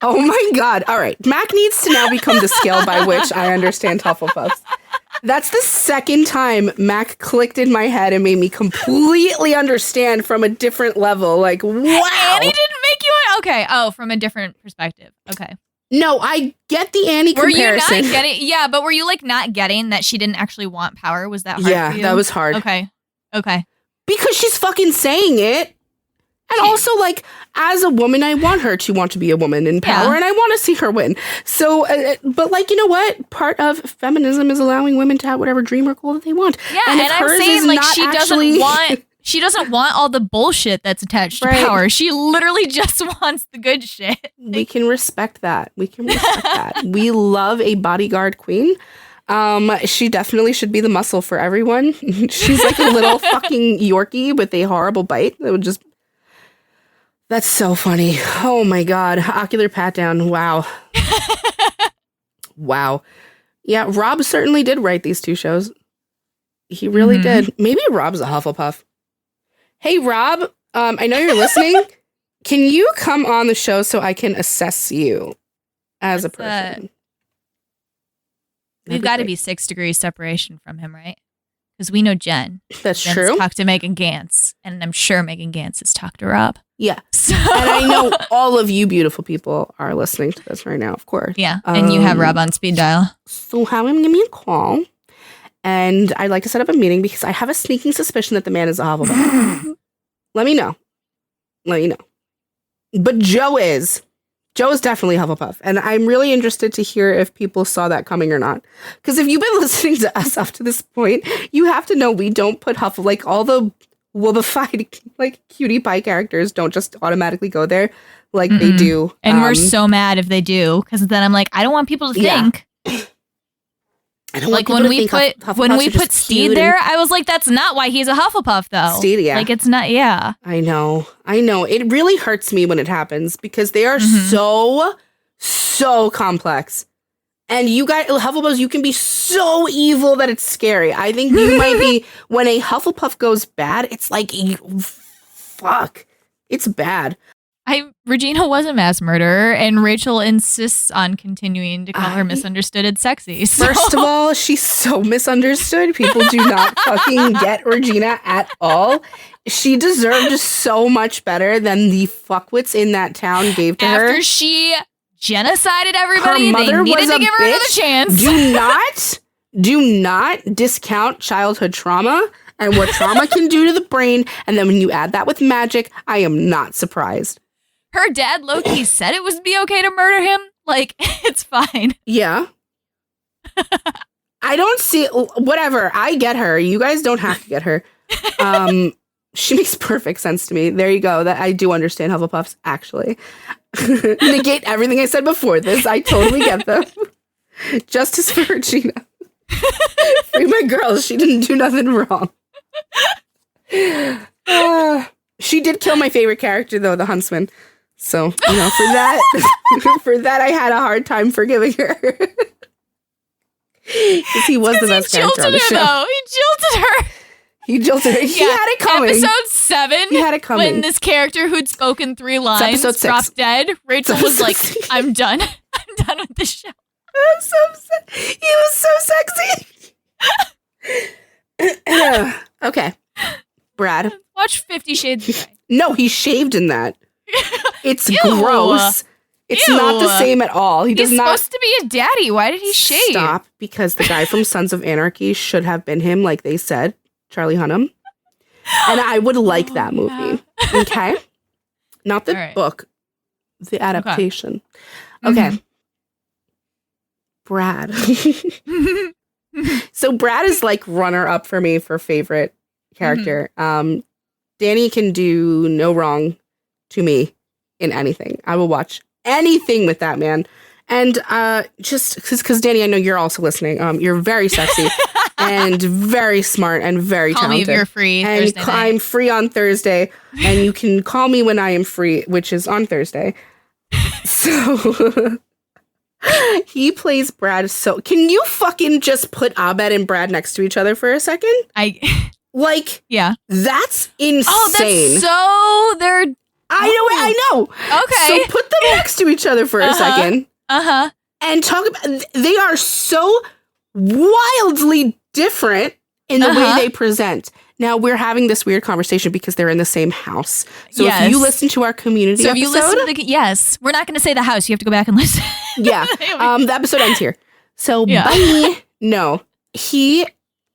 Speaker 1: Oh my God. All right. Mac needs to now become the scale by which I understand Hufflepuffs. That's the second time Mac clicked in my head and made me completely understand from a different level. Like, wow.
Speaker 3: Annie didn't make you okay. Oh, from a different perspective. Okay.
Speaker 1: No, I get the Annie comparison.
Speaker 3: Were you not getting? Yeah, but were you like not getting that she didn't actually want power? Was that hard for you?
Speaker 1: Yeah, that was hard.
Speaker 3: Okay.
Speaker 1: Because she's fucking saying it. And also, like, as a woman, I want her to want to be a woman in power, and I want to see her win. So, but, like, you know what? Part of feminism is allowing women to have whatever dream or goal that they want.
Speaker 3: Yeah, and I'm saying, like, she doesn't want all the bullshit that's attached to power. She literally just wants the good shit.
Speaker 1: We can respect that. We love a bodyguard queen. She definitely should be the muscle for everyone. She's like a little fucking Yorkie with a horrible bite that would just... That's so funny. Oh my God. Ocular pat down. Wow. Wow. Yeah, Rob certainly did write these two shows. He really did. Maybe Rob's a Hufflepuff. Hey, Rob, I know you're listening. Can you come on the show so I can assess you as a person?
Speaker 3: We've got to be 6 degrees separation from him, right? Because we know Jen.
Speaker 1: That's
Speaker 3: Jen's
Speaker 1: true.
Speaker 3: Talked to Megan Gantz, and I'm sure Megan Gantz has talked to Rob.
Speaker 1: Yeah.
Speaker 3: So.
Speaker 1: And I know all of you beautiful people are listening to this right now, of course.
Speaker 3: Yeah. And you have Rob on speed dial.
Speaker 1: So have him give me a call. And I'd like to set up a meeting because I have a sneaking suspicion that the man is a Hufflepuff. Let me know. But Jo is definitely Hufflepuff. And I'm really interested to hear if people saw that coming or not. Because if you've been listening to us up to this point, you have to know we don't put Hufflepuff, like all the wobbified, like cutie pie characters don't just automatically go there like they do.
Speaker 3: And we're so mad if they do, because then I'm like, I don't want people to think.
Speaker 1: I don't
Speaker 3: like
Speaker 1: want
Speaker 3: when we put Steed there, I was like, that's not why he's a Hufflepuff though.
Speaker 1: Steed, yeah.
Speaker 3: Like it's not, yeah.
Speaker 1: I know. It really hurts me when it happens because they are so complex. And you guys, Hufflepuffs, you can be so evil that it's scary. I think you might be, when a Hufflepuff goes bad, it's like, fuck, it's bad.
Speaker 3: Regina was a mass murderer, and Rachel insists on continuing to call her misunderstood and sexy. So.
Speaker 1: First of all, she's so misunderstood. People do not fucking get Regina at all. She deserved so much better than the fuckwits in that town gave to her.
Speaker 3: After she genocided everybody, they needed to give her another chance.
Speaker 1: Do not discount childhood trauma and what trauma can do to the brain. And then when you add that with magic, I am not surprised.
Speaker 3: Her dad, Loki, said it would be okay to murder him. Like, it's fine.
Speaker 1: Yeah. I don't see... Whatever. I get her. You guys don't have to get her. She makes perfect sense to me. There you go. That I do understand Hufflepuffs, actually. Negate everything I said before this. I totally get them. Justice for Regina. Free my girl. She didn't do nothing wrong. She did kill my favorite character, though, the huntsman. So, for that, I had a hard time forgiving her. Because he was the best character on the show.
Speaker 3: Though. He jilted her. He had it coming.
Speaker 2: Episode 7.
Speaker 1: He had it coming.
Speaker 3: When this character who'd spoken 3 lines dropped dead, Rachel was like, I'm done. I'm done with this show.
Speaker 1: I'm so sad. He was so sexy. Okay. Brad.
Speaker 3: Watch 50 Shades of Grey.
Speaker 1: No, he shaved in that. It's
Speaker 3: Ew.
Speaker 1: gross. It's
Speaker 3: Ew.
Speaker 1: not the same at all.
Speaker 3: He's supposed to be a daddy. Why did he shave?
Speaker 1: Stop, because the guy from Sons of Anarchy should have been him, like they said, Charlie Hunnam. And I would like that movie. Okay? Not the book, the adaptation. Okay. Brad. So Brad is like runner up for me for favorite character. Danny can do no wrong to me in anything. I will watch anything with that man. And just because Danny, I know you're also listening. You're very sexy and very smart and very talented.
Speaker 3: Call me if you're free.
Speaker 1: And
Speaker 3: Thursday night.
Speaker 1: I'm free on Thursday, and you can call me when I am free, which is on Thursday. So he plays Brad. So can you fucking just put Abed and Brad next to each other for a second?
Speaker 3: Yeah.
Speaker 1: That's insane.
Speaker 3: Oh, that's so they're.
Speaker 1: I know.
Speaker 3: Okay.
Speaker 1: So put them next to each other for a second. And talk about, they are so wildly different in the way they present. Now, we're having this weird conversation because they're in the same house. So if you listen to our community episode.
Speaker 3: If you listen to yes, we're not going to say the house. You have to go back and listen.
Speaker 1: Yeah. The episode ends here. So, bye. No. He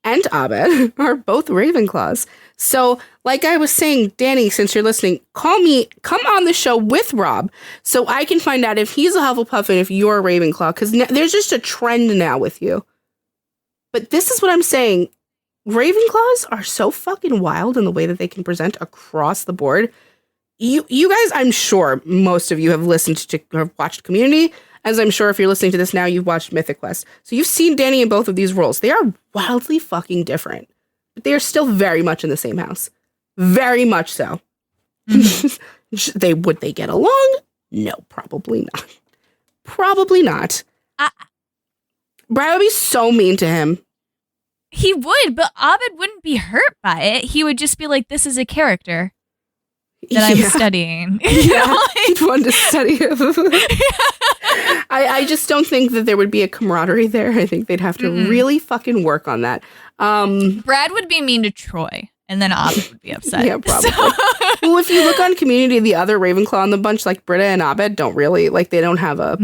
Speaker 1: and Abed are both Ravenclaws. So, like I was saying, Danny, since you're listening, come on the show with Rob so I can find out if he's a Hufflepuff and if you're a Ravenclaw, because there's just a trend now with you. But this is what I'm saying. Ravenclaws are so fucking wild in the way that they can present across the board. You guys, I'm sure most of you have listened to or watched Community, as I'm sure if you're listening to this now, you've watched Mythic Quest. So you've seen Danny in both of these roles. They are wildly fucking different. But they are still very much in the same house. Very much so. Would they get along? No, probably not. Probably not. Brad would be so mean to him.
Speaker 3: He would, but Abed wouldn't be hurt by it. He would just be like, this is a character that I'm studying.
Speaker 1: He'd want to study him. I just don't think that there would be a camaraderie there. I think they'd have to really fucking work on that.
Speaker 3: Brad would be mean to Troy, and then Abed would be upset.
Speaker 1: Yeah, probably. Well, if you look on Community, the other Ravenclaw on the bunch, like Britta and Abed, don't really, like, they don't have a...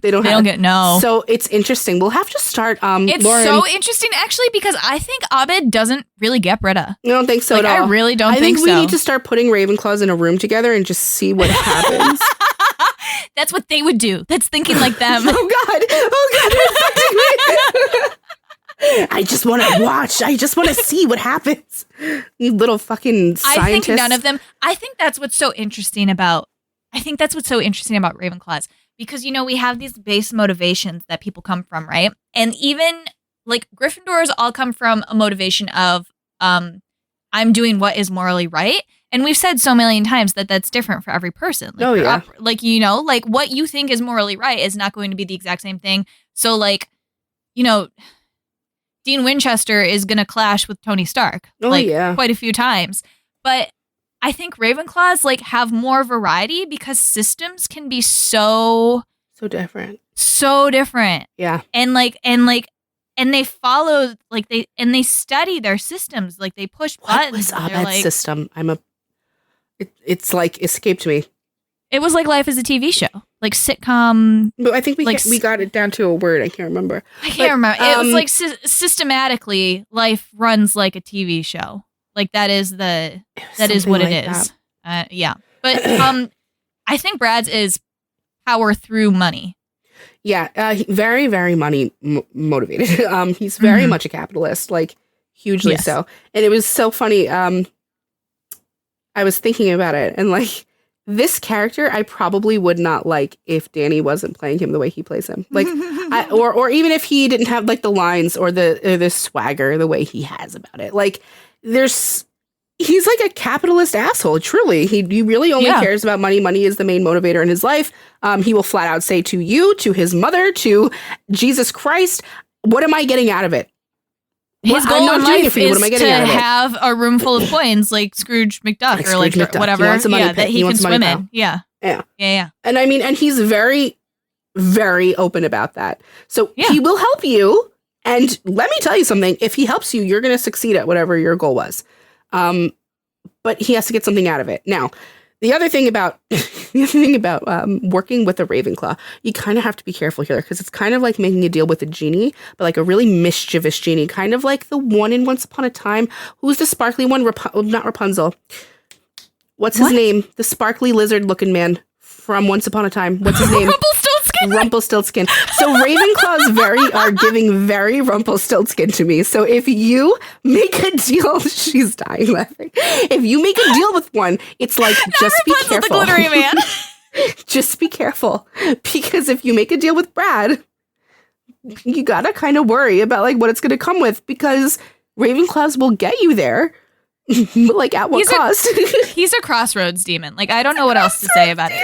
Speaker 1: They don't get no. So it's interesting. We'll have to start...
Speaker 3: It's
Speaker 1: Lauren,
Speaker 3: so interesting, actually, because I think Abed doesn't really get Britta.
Speaker 1: I don't think so at all.
Speaker 3: I really don't think so.
Speaker 1: I think we need to start putting Ravenclaws in a room together and just see what happens.
Speaker 3: That's what they would do. That's thinking like them.
Speaker 1: Oh, God. I just want to watch. I just want to see what happens. You little fucking scientists.
Speaker 3: I think none of them. I think that's what's so interesting about Ravenclaws. Because, we have these base motivations that people come from, right? And even, like, Gryffindors all come from a motivation of, I'm doing what is morally right. And we've said so million times that that's different for every person. Like, like, what you think is morally right is not going to be the exact same thing. So, like, Dean Winchester is going to clash with Tony Stark quite a few times. But I think Ravenclaws have more variety because systems can be so
Speaker 1: different.
Speaker 3: So different.
Speaker 1: Yeah.
Speaker 3: And they follow they study their systems. Like they push buttons.
Speaker 1: What was Abed's system? It's escaped me.
Speaker 3: It was like Life as a TV show, like sitcom.
Speaker 1: But I think we got it down to a word. I can't remember.
Speaker 3: It was like systematically, life runs like a TV show. Like that is what it is. Yeah, but I think Brad's is power through money.
Speaker 1: Yeah, very, very money motivated. He's very much a capitalist, like hugely so. And it was so funny. I was thinking about it, and like this character, I probably would not like if Danny wasn't playing him the way he plays him. Like, or even if he didn't have like the lines or the swagger the way he has about it. Like, he's like a capitalist asshole. Truly, he really only cares about money. Money is the main motivator in his life. He will flat out say to you, to his mother, to Jesus Christ, "What am I getting out of it?"
Speaker 3: His goal in life is to have a room full of coins like Scrooge McDuck or like whatever that he can swim in. Yeah.
Speaker 1: And I mean, and he's very, very open about that. So he will help you. And let me tell you something. If he helps you, you're going to succeed at whatever your goal was. But he has to get something out of it. Now, the other thing about working with a Ravenclaw, you kind of have to be careful here because it's kind of like making a deal with a genie, but like a really mischievous genie, kind of like the one in Once Upon a Time. Who's the sparkly one? Not Rapunzel. What's his name? The sparkly lizard-looking man from Once Upon a Time. What's his name? Rumpelstiltskin. So Ravenclaws are giving very Rumpelstiltskin to me. So if you make a deal, she's dying laughing. If you make a deal with one, it's like just be careful. The glittery man. Just be careful, because if you make a deal with Brad, you gotta kind of worry about like what it's going to come with, because Ravenclaws will get you there. Like at what cost?
Speaker 3: He's a crossroads demon. Like I don't know what else to say about it.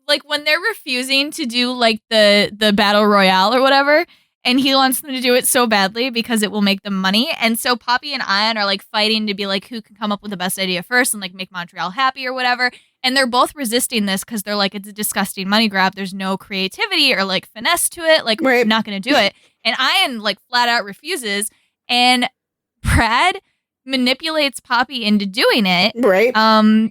Speaker 3: Like when they're refusing to do like the battle royale or whatever, and he wants them to do it so badly because it will make them money. And so Poppy and Ion are like fighting to be like who can come up with the best idea first and like make Montreal happy or whatever. And they're both resisting this because they're like, it's a disgusting money grab. There's no creativity or like finesse to it. Like we're not going to do it. And Ian like flat out refuses, and Brad manipulates Poppy into doing it,
Speaker 1: right?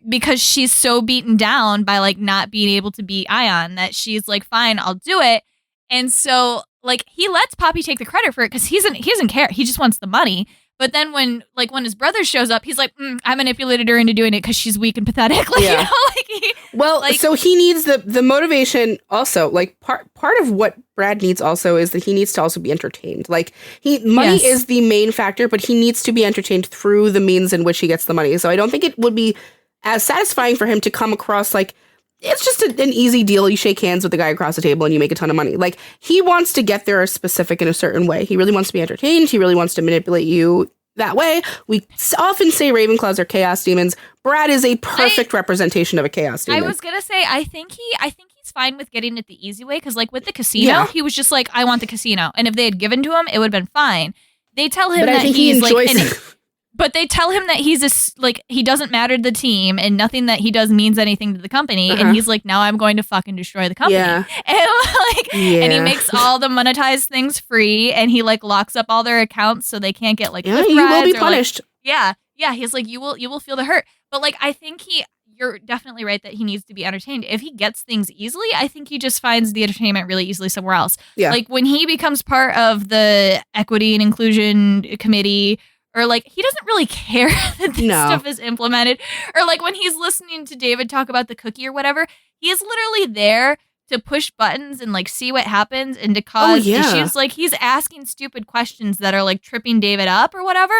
Speaker 3: Because she's so beaten down by like not being able to beat Ion that she's like, fine, I'll do it. And so like he lets Poppy take the credit for it because he doesn't care. He just wants the money. But then when his brother shows up, he's like, I manipulated her into doing it because she's weak and pathetic. Like, you know, like
Speaker 1: so he needs the motivation also. Like part of what Brad needs also is that he needs to also be entertained. Like money is the main factor, but he needs to be entertained through the means in which he gets the money. So I don't think it would be as satisfying for him to come across like it's just an easy deal. You shake hands with the guy across the table and you make a ton of money. Like he wants to get there specific in a certain way. He really wants to be entertained. He really wants to manipulate you that way. We often say Ravenclaws are chaos demons. Brad is a perfect representation of a chaos demon.
Speaker 3: I was gonna say I think he's fine with getting it the easy way because like with the casino, he was just like, I want the casino, and if they had given to him, it would have been fine. They tell him that he's like. But they tell him that he doesn't matter to the team and nothing that he does means anything to the company. And he's like, now I'm going to fucking destroy the company. Yeah. And he makes all the monetized things free, and he like locks up all their accounts so they can't get like
Speaker 1: you will be punished.
Speaker 3: Like, he's like, you will feel the hurt. But like I think you're definitely right that he needs to be entertained. If he gets things easily, I think he just finds the entertainment really easily somewhere else. Yeah. Like when he becomes part of the equity and inclusion committee, or like he doesn't really care that this stuff is implemented. Or like when he's listening to David talk about the cookie or whatever, he is literally there to push buttons and like see what happens and to cause issues. Like he's asking stupid questions that are like tripping David up or whatever.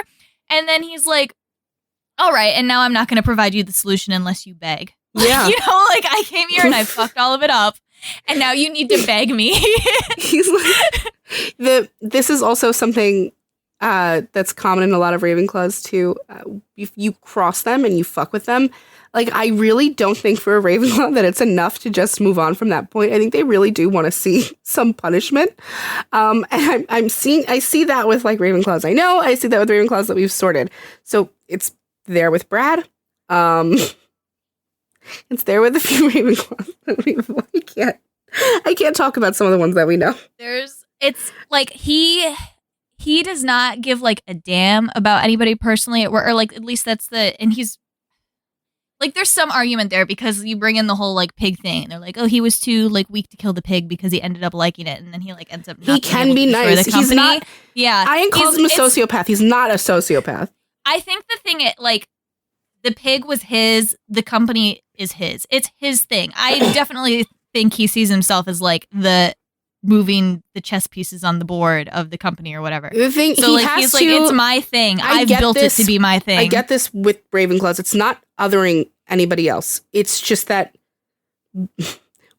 Speaker 3: And then he's like, all right, and now I'm not going to provide you the solution unless you beg. Yeah. You know, like I came here and I fucked all of it up. And now you need to beg me.
Speaker 1: He's like, this is also something that's common in a lot of Ravenclaws too. If you cross them and you fuck with them, like I really don't think for a Ravenclaw that it's enough to just move on from that point. I think they really do want to see some punishment. And I see that with like Ravenclaws. I see that with Ravenclaws that we've sorted. So it's there with Brad. It's there with a few Ravenclaws that I can't talk about some of the ones that we know.
Speaker 3: It's like he does not give like a damn about anybody personally or like at least and he's like there's some argument there because you bring in the whole like pig thing and they're like, oh, he was too like weak to kill the pig because he ended up liking it and then he like ends up not
Speaker 1: he can be nice. He's not.
Speaker 3: Yeah,
Speaker 1: Ian calls him a sociopath. He's not a sociopath.
Speaker 3: I think the thing like the pig was his, the company is his. It's his thing. I definitely think he sees himself as like the moving the chess pieces on the board of the company or whatever.
Speaker 1: The thing,
Speaker 3: So like he's like, it's my thing. I've built it to be my thing.
Speaker 1: I get this with Ravenclaws. It's not othering anybody else. It's just that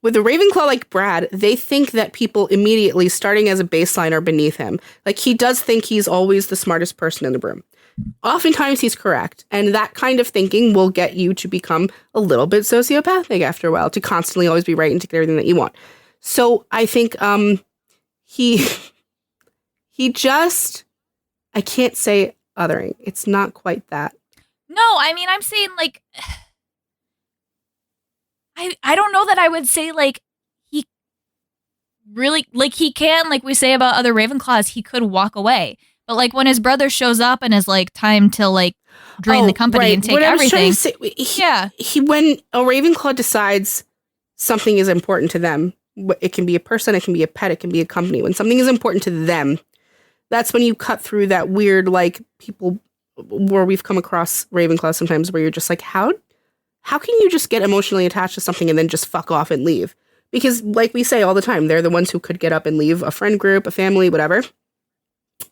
Speaker 1: with a Ravenclaw like Brad, they think that people immediately, starting as a baseline, are beneath him. Like, he does think he's always the smartest person in the room. Oftentimes he's correct. And that kind of thinking will get you to become a little bit sociopathic after a while, to constantly always be right and to get everything that you want. So I think he just, I can't say othering. It's not quite that.
Speaker 3: No, I mean, I'm saying like, I don't know that I would say like he really, like he can, like we say about other Ravenclaws, he could walk away. But like when his brother shows up and is like time to like drain the company and take
Speaker 1: what
Speaker 3: everything.
Speaker 1: He when a Ravenclaw decides something is important to them, it can be a person, it can be a pet, it can be a company. When something is important to them, that's when you cut through that weird, like, people where we've come across Ravenclaw sometimes where you're just like, how can you just get emotionally attached to something and then just fuck off and leave? Because like we say all the time, they're the ones who could get up and leave a friend group, a family, whatever.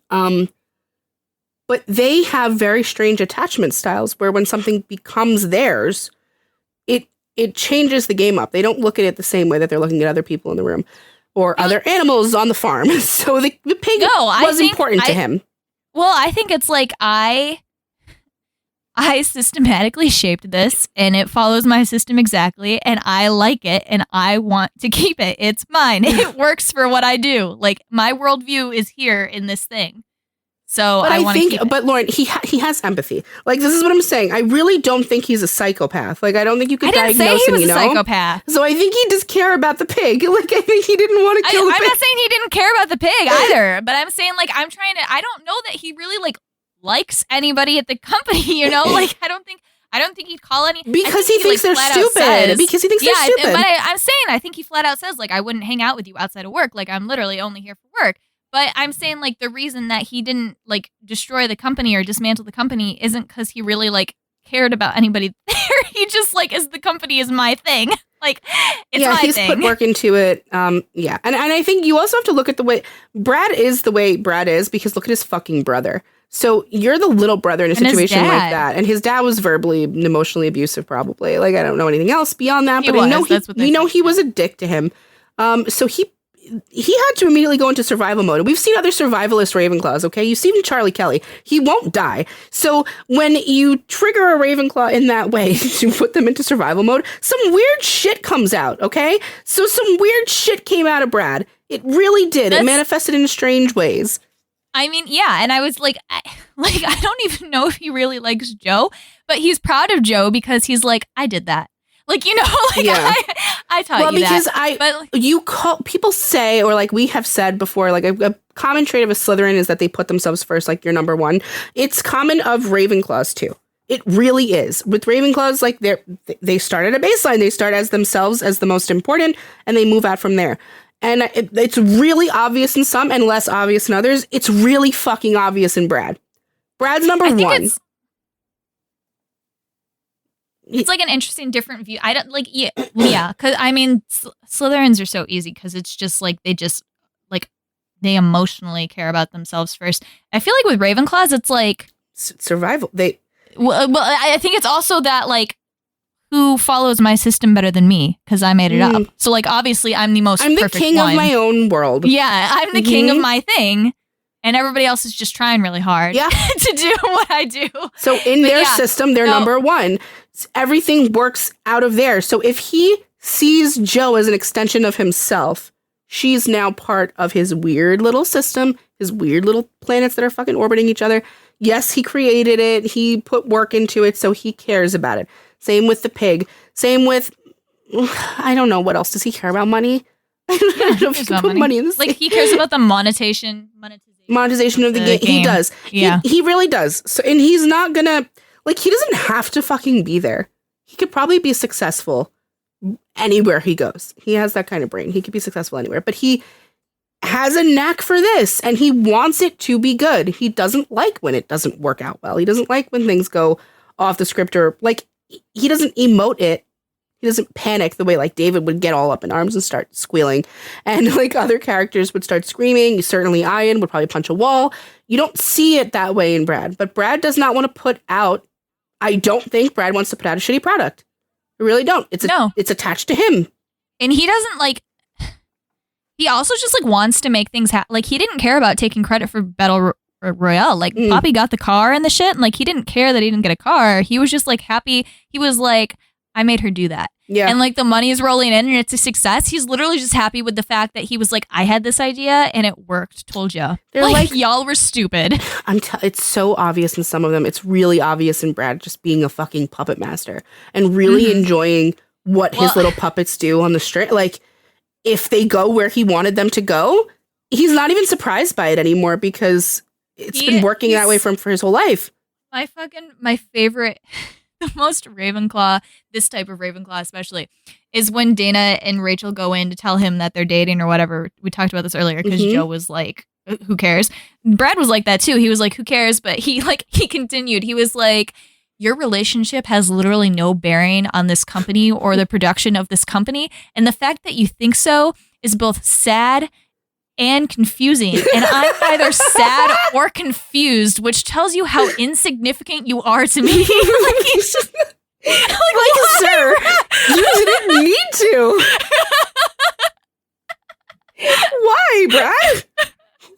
Speaker 1: But they have very strange attachment styles where when something becomes theirs, it changes the game up. They don't look at it the same way that they're looking at other people in the room or other animals on the farm. So the pig was important to him.
Speaker 3: Well, I think it's like I systematically shaped this and it follows my system exactly and I like it and I want to keep it. It's mine. It works for what I do. Like, my worldview is here in this thing. So I want to keep it.
Speaker 1: But Lauren, he has empathy. Like, this is what I'm saying. I really don't think he's a psychopath. Like, I don't think you could diagnose him,
Speaker 3: I didn't say he was a psychopath.
Speaker 1: So I think he does care about the pig. Like, I think he didn't want to kill the pig.
Speaker 3: I'm not saying he didn't care about the pig either, but I'm saying, like, I don't know that he really, like, likes anybody at the company, you know? Like, I don't think he'd call any...
Speaker 1: Because he thinks they're stupid. Because he thinks they're stupid.
Speaker 3: But I'm saying, I think he flat out says, like, I wouldn't hang out with you outside of work. Like, I'm literally only here for work. But I'm saying, like, the reason that he didn't, like, destroy the company or dismantle the company isn't because he really, like, cared about anybody there. He just, like, the company is my thing. Like, it's my thing.
Speaker 1: Yeah, he's put work into it. Yeah. And I think you also have to look at the way Brad is because look at his fucking brother. So you're the little brother in a situation like that. And his dad was verbally and emotionally abusive, probably. Like, I don't know anything else beyond that. But I know he was a dick to him. So he had to immediately go into survival mode. We've seen other survivalist Ravenclaws, okay? You've seen Charlie Kelly. He won't die. So when you trigger a Ravenclaw in that way to put them into survival mode, some weird shit comes out, okay? So some weird shit came out of Brad. It really did. It manifested in strange ways.
Speaker 3: I mean, yeah, and I was like, I don't even know if he really likes Joe, but he's proud of Joe because he's like, I did that. Like, you know, like, yeah. I taught you that.
Speaker 1: Because people say, or like we have said before, like a common trait of a Slytherin is that they put themselves first, like you're number one. It's common of Ravenclaws too. It really is. With Ravenclaws, like they start at a baseline. They start as themselves as the most important, and they move out from there. And it's really obvious in some and less obvious in others. It's really fucking obvious in Brad. Brad's number one.
Speaker 3: It's like an interesting, different view. I don't like, yeah, because I mean, Slytherins are so easy because it's just like they emotionally care about themselves first. I feel like with Ravenclaws, it's like
Speaker 1: survival.
Speaker 3: Well, I think it's also that like who follows my system better than me because I made it up. So like obviously I'm the
Speaker 1: king
Speaker 3: one.
Speaker 1: Of my own world.
Speaker 3: Yeah, I'm the king of my thing. And everybody else is just trying really hard to do what I do.
Speaker 1: So in their system, they're number one. Everything works out of there. So if he sees Joe as an extension of himself, she's now part of his weird little system, his weird little planets that are fucking orbiting each other. Yes, he created it. He put work into it, so he cares about it. Same with the pig. Same with, I don't know, what else? Does he care about money? I don't know if he can put money in this.
Speaker 3: Like, he cares about the monetization
Speaker 1: of the game. He does. Yeah. He really does. So, and he's not gonna, like, he doesn't have to fucking be there. He could probably be successful anywhere he goes. He has that kind of brain. He could be successful anywhere. But he has a knack for this, and he wants it to be good. He doesn't like when it doesn't work out well. He doesn't like when things go off the script, or, like, he doesn't emote it. He doesn't panic the way like David would get all up in arms and start squealing. And like other characters would start screaming. Certainly Ian would probably punch a wall. You don't see it that way in Brad. But Brad does not want to put out, I don't think Brad wants to put out a shitty product. I really don't. It's attached to him.
Speaker 3: And he doesn't like, he also just like wants to make things happen. Like he didn't care about taking credit for Battle Royale. Like Poppy got the car and the shit. And like he didn't care that he didn't get a car. He was just like happy. He was like, I made her do that.
Speaker 1: Yeah.
Speaker 3: And like the money is rolling in and it's a success. He's literally just happy with the fact that he was like, I had this idea and it worked. Told you.
Speaker 1: They're like
Speaker 3: y'all were stupid.
Speaker 1: It's so obvious in some of them. It's really obvious in Brad just being a fucking puppet master and really enjoying what his little puppets do on the string. Like if they go where he wanted them to go, he's not even surprised by it anymore because it's been working that way for his whole life.
Speaker 3: My favorite, the most Ravenclaw, this type of Ravenclaw especially, is when Dana and Rachel go in to tell him that they're dating or whatever. We talked about this earlier because Joe was like, who cares? Brad was like that too. He was like, who cares? But he continued. He was like, your relationship has literally no bearing on this company or the production of this company. And the fact that you think so is both sad and confusing. And I'm neither sad or confused, which tells you how insignificant you are to me. Like he's just
Speaker 1: like sir, you didn't need to. Why, Brad?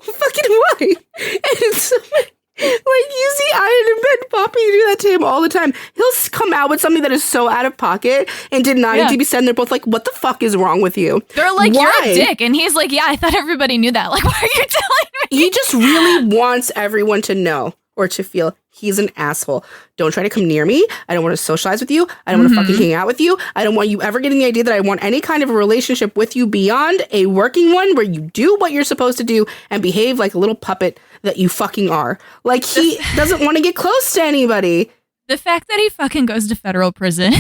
Speaker 1: Fucking why? And it's so like you see Ian in bed, Poppy do that to him all the time. He'll come out with something that is so out of pocket and did not need to be said. And they're both like, "What the fuck is wrong with you?"
Speaker 3: They're like, why? "You're a dick," and he's like, "Yeah, I thought everybody knew that." Like, why are you telling me?
Speaker 1: He just really wants everyone to know or to feel he's an asshole. Don't try to come near me. I don't want to socialize with you. I don't want to fucking hang out with you. I don't want you ever getting the idea that I want any kind of a relationship with you beyond a working one where you do what you're supposed to do and behave like a little puppet that you fucking are. Like he doesn't want to get close to anybody.
Speaker 3: The fact that he fucking goes to federal prison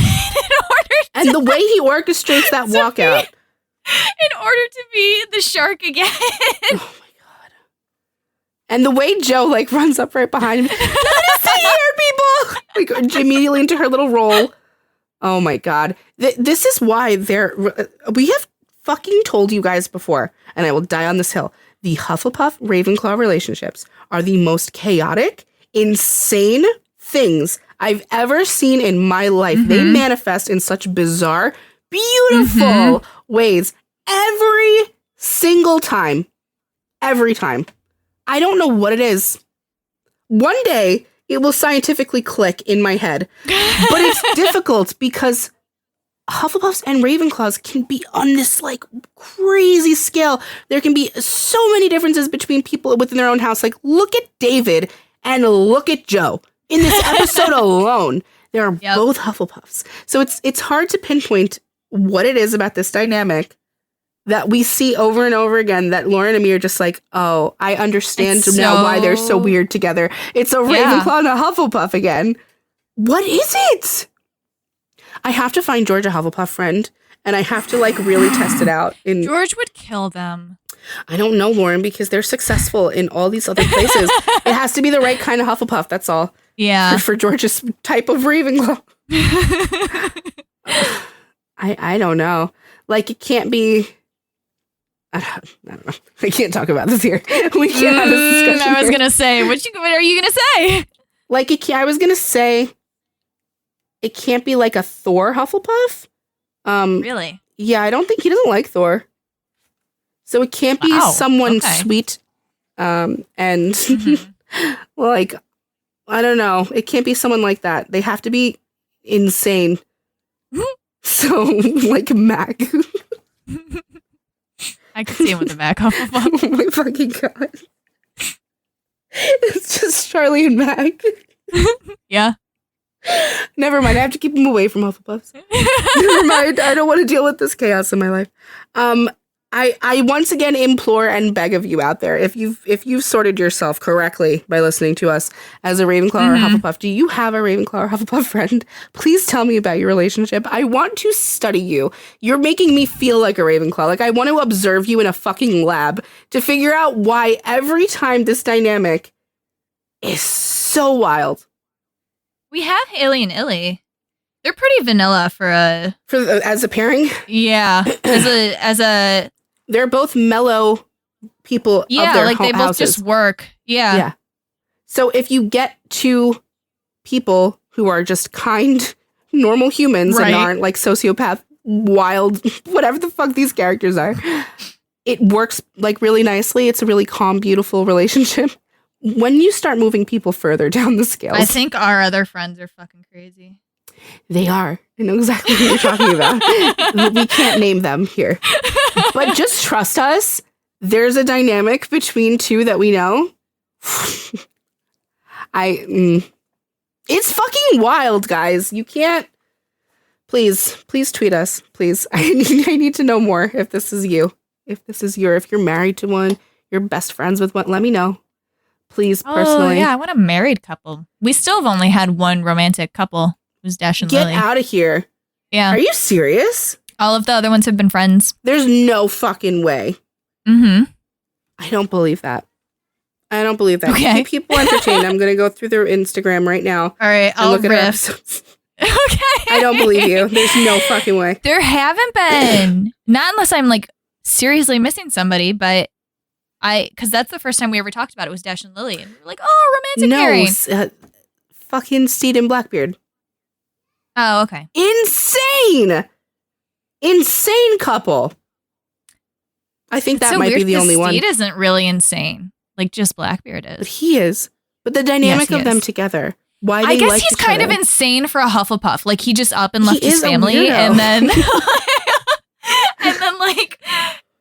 Speaker 1: and the way he orchestrates that walkout
Speaker 3: in order to be the shark again.
Speaker 1: Oh my god! And the way Joe like runs up right behind him. Let us see here, people! Like immediately into her little role. Oh my god! This is why we have fucking told you guys before, and I will die on this hill. The Hufflepuff Ravenclaw relationships are the most chaotic, insane things I've ever seen in my life. They manifest in such bizarre, beautiful ways every single time. Every time. I don't know what it is. One day it will scientifically click in my head, but it's difficult because Hufflepuffs and Ravenclaws can be on this like crazy scale. There can be so many differences between people within their own house. Like look at David and look at Joe in this episode alone. They're both Hufflepuffs. So it's hard to pinpoint what it is about this dynamic that we see over and over again that Lauren and me are just like, oh, I understand now why they're so weird together. It's a Ravenclaw and a Hufflepuff again. What is it? I have to find George a Hufflepuff friend, and I have to like really test it out.
Speaker 3: George would kill them.
Speaker 1: I don't know, Lauren, because they're successful in all these other places. It has to be the right kind of Hufflepuff. That's all.
Speaker 3: Yeah.
Speaker 1: For George's type of Ravenclaw. I don't know. Like it can't be. I don't know. I can't talk about this here. We can't have this discussion.
Speaker 3: I was gonna say, what are you gonna say?
Speaker 1: Like I was gonna say. It can't be like a Thor Hufflepuff.
Speaker 3: Really?
Speaker 1: Yeah, I don't think he doesn't like Thor. So it can't be someone sweet. And like, I don't know. It can't be someone like that. They have to be insane. So like Mac.
Speaker 3: I could see him with the Mac Hufflepuff.
Speaker 1: Oh my fucking god. It's just Charlie and Mac.
Speaker 3: Yeah.
Speaker 1: Never mind. I have to keep him away from Hufflepuffs. Never mind. I don't want to deal with this chaos in my life. I once again implore and beg of you out there, if you've sorted yourself correctly by listening to us as a Ravenclaw or Hufflepuff, do you have a Ravenclaw or Hufflepuff friend? Please tell me about your relationship. I want to study you. You're making me feel like a Ravenclaw. Like I want to observe you in a fucking lab to figure out why every time this dynamic is so wild.
Speaker 3: We have Haley and Illy. They're pretty vanilla
Speaker 1: as a pairing.
Speaker 3: Yeah, as a.
Speaker 1: They're both mellow people.
Speaker 3: Yeah,
Speaker 1: of their
Speaker 3: like they both
Speaker 1: houses.
Speaker 3: just work. Yeah.
Speaker 1: So if you get two people who are just kind, normal humans and aren't like sociopath, wild, whatever the fuck these characters are, it works like really nicely. It's a really calm, beautiful relationship. When you start moving people further down the scales,
Speaker 3: I think our other friends are fucking crazy.
Speaker 1: They are. I know exactly what you're talking about. We can't name them here. But just trust us. There's a dynamic between two that we know. It's fucking wild, guys. You can't. Please tweet us. Please. I need to know more if this is you. If you're married to one, you're best friends with one, let me know. Please, personally.
Speaker 3: Oh, yeah, I want a married couple. We still have only had one romantic couple. It was Dash and Lily.
Speaker 1: Get out of here.
Speaker 3: Yeah.
Speaker 1: Are you serious?
Speaker 3: All of the other ones have been friends.
Speaker 1: There's no fucking way.
Speaker 3: Mm-hmm.
Speaker 1: I don't believe that.
Speaker 3: Okay.
Speaker 1: Keep people entertained. I'm going to go through their Instagram right now.
Speaker 3: All right, I'll
Speaker 1: look at our
Speaker 3: riff.
Speaker 1: episodes.
Speaker 3: Okay.
Speaker 1: I don't believe you. There's no fucking way.
Speaker 3: There haven't been. Not unless I'm like seriously missing somebody, but because that's the first time we ever talked about it was Dash and Lily. And we were like, oh, romantic pairing.
Speaker 1: Fucking Steed and Blackbeard.
Speaker 3: Oh, okay.
Speaker 1: Insane couple. I think that might be the only one.
Speaker 3: Steed isn't really insane. Like just Blackbeard is.
Speaker 1: But he is. But the dynamic of them together. Why they
Speaker 3: I guess
Speaker 1: like
Speaker 3: he's
Speaker 1: each
Speaker 3: kind
Speaker 1: other.
Speaker 3: of insane for a Hufflepuff. Like he just up and left
Speaker 1: He
Speaker 3: his
Speaker 1: is a
Speaker 3: family
Speaker 1: weirdo.
Speaker 3: and then like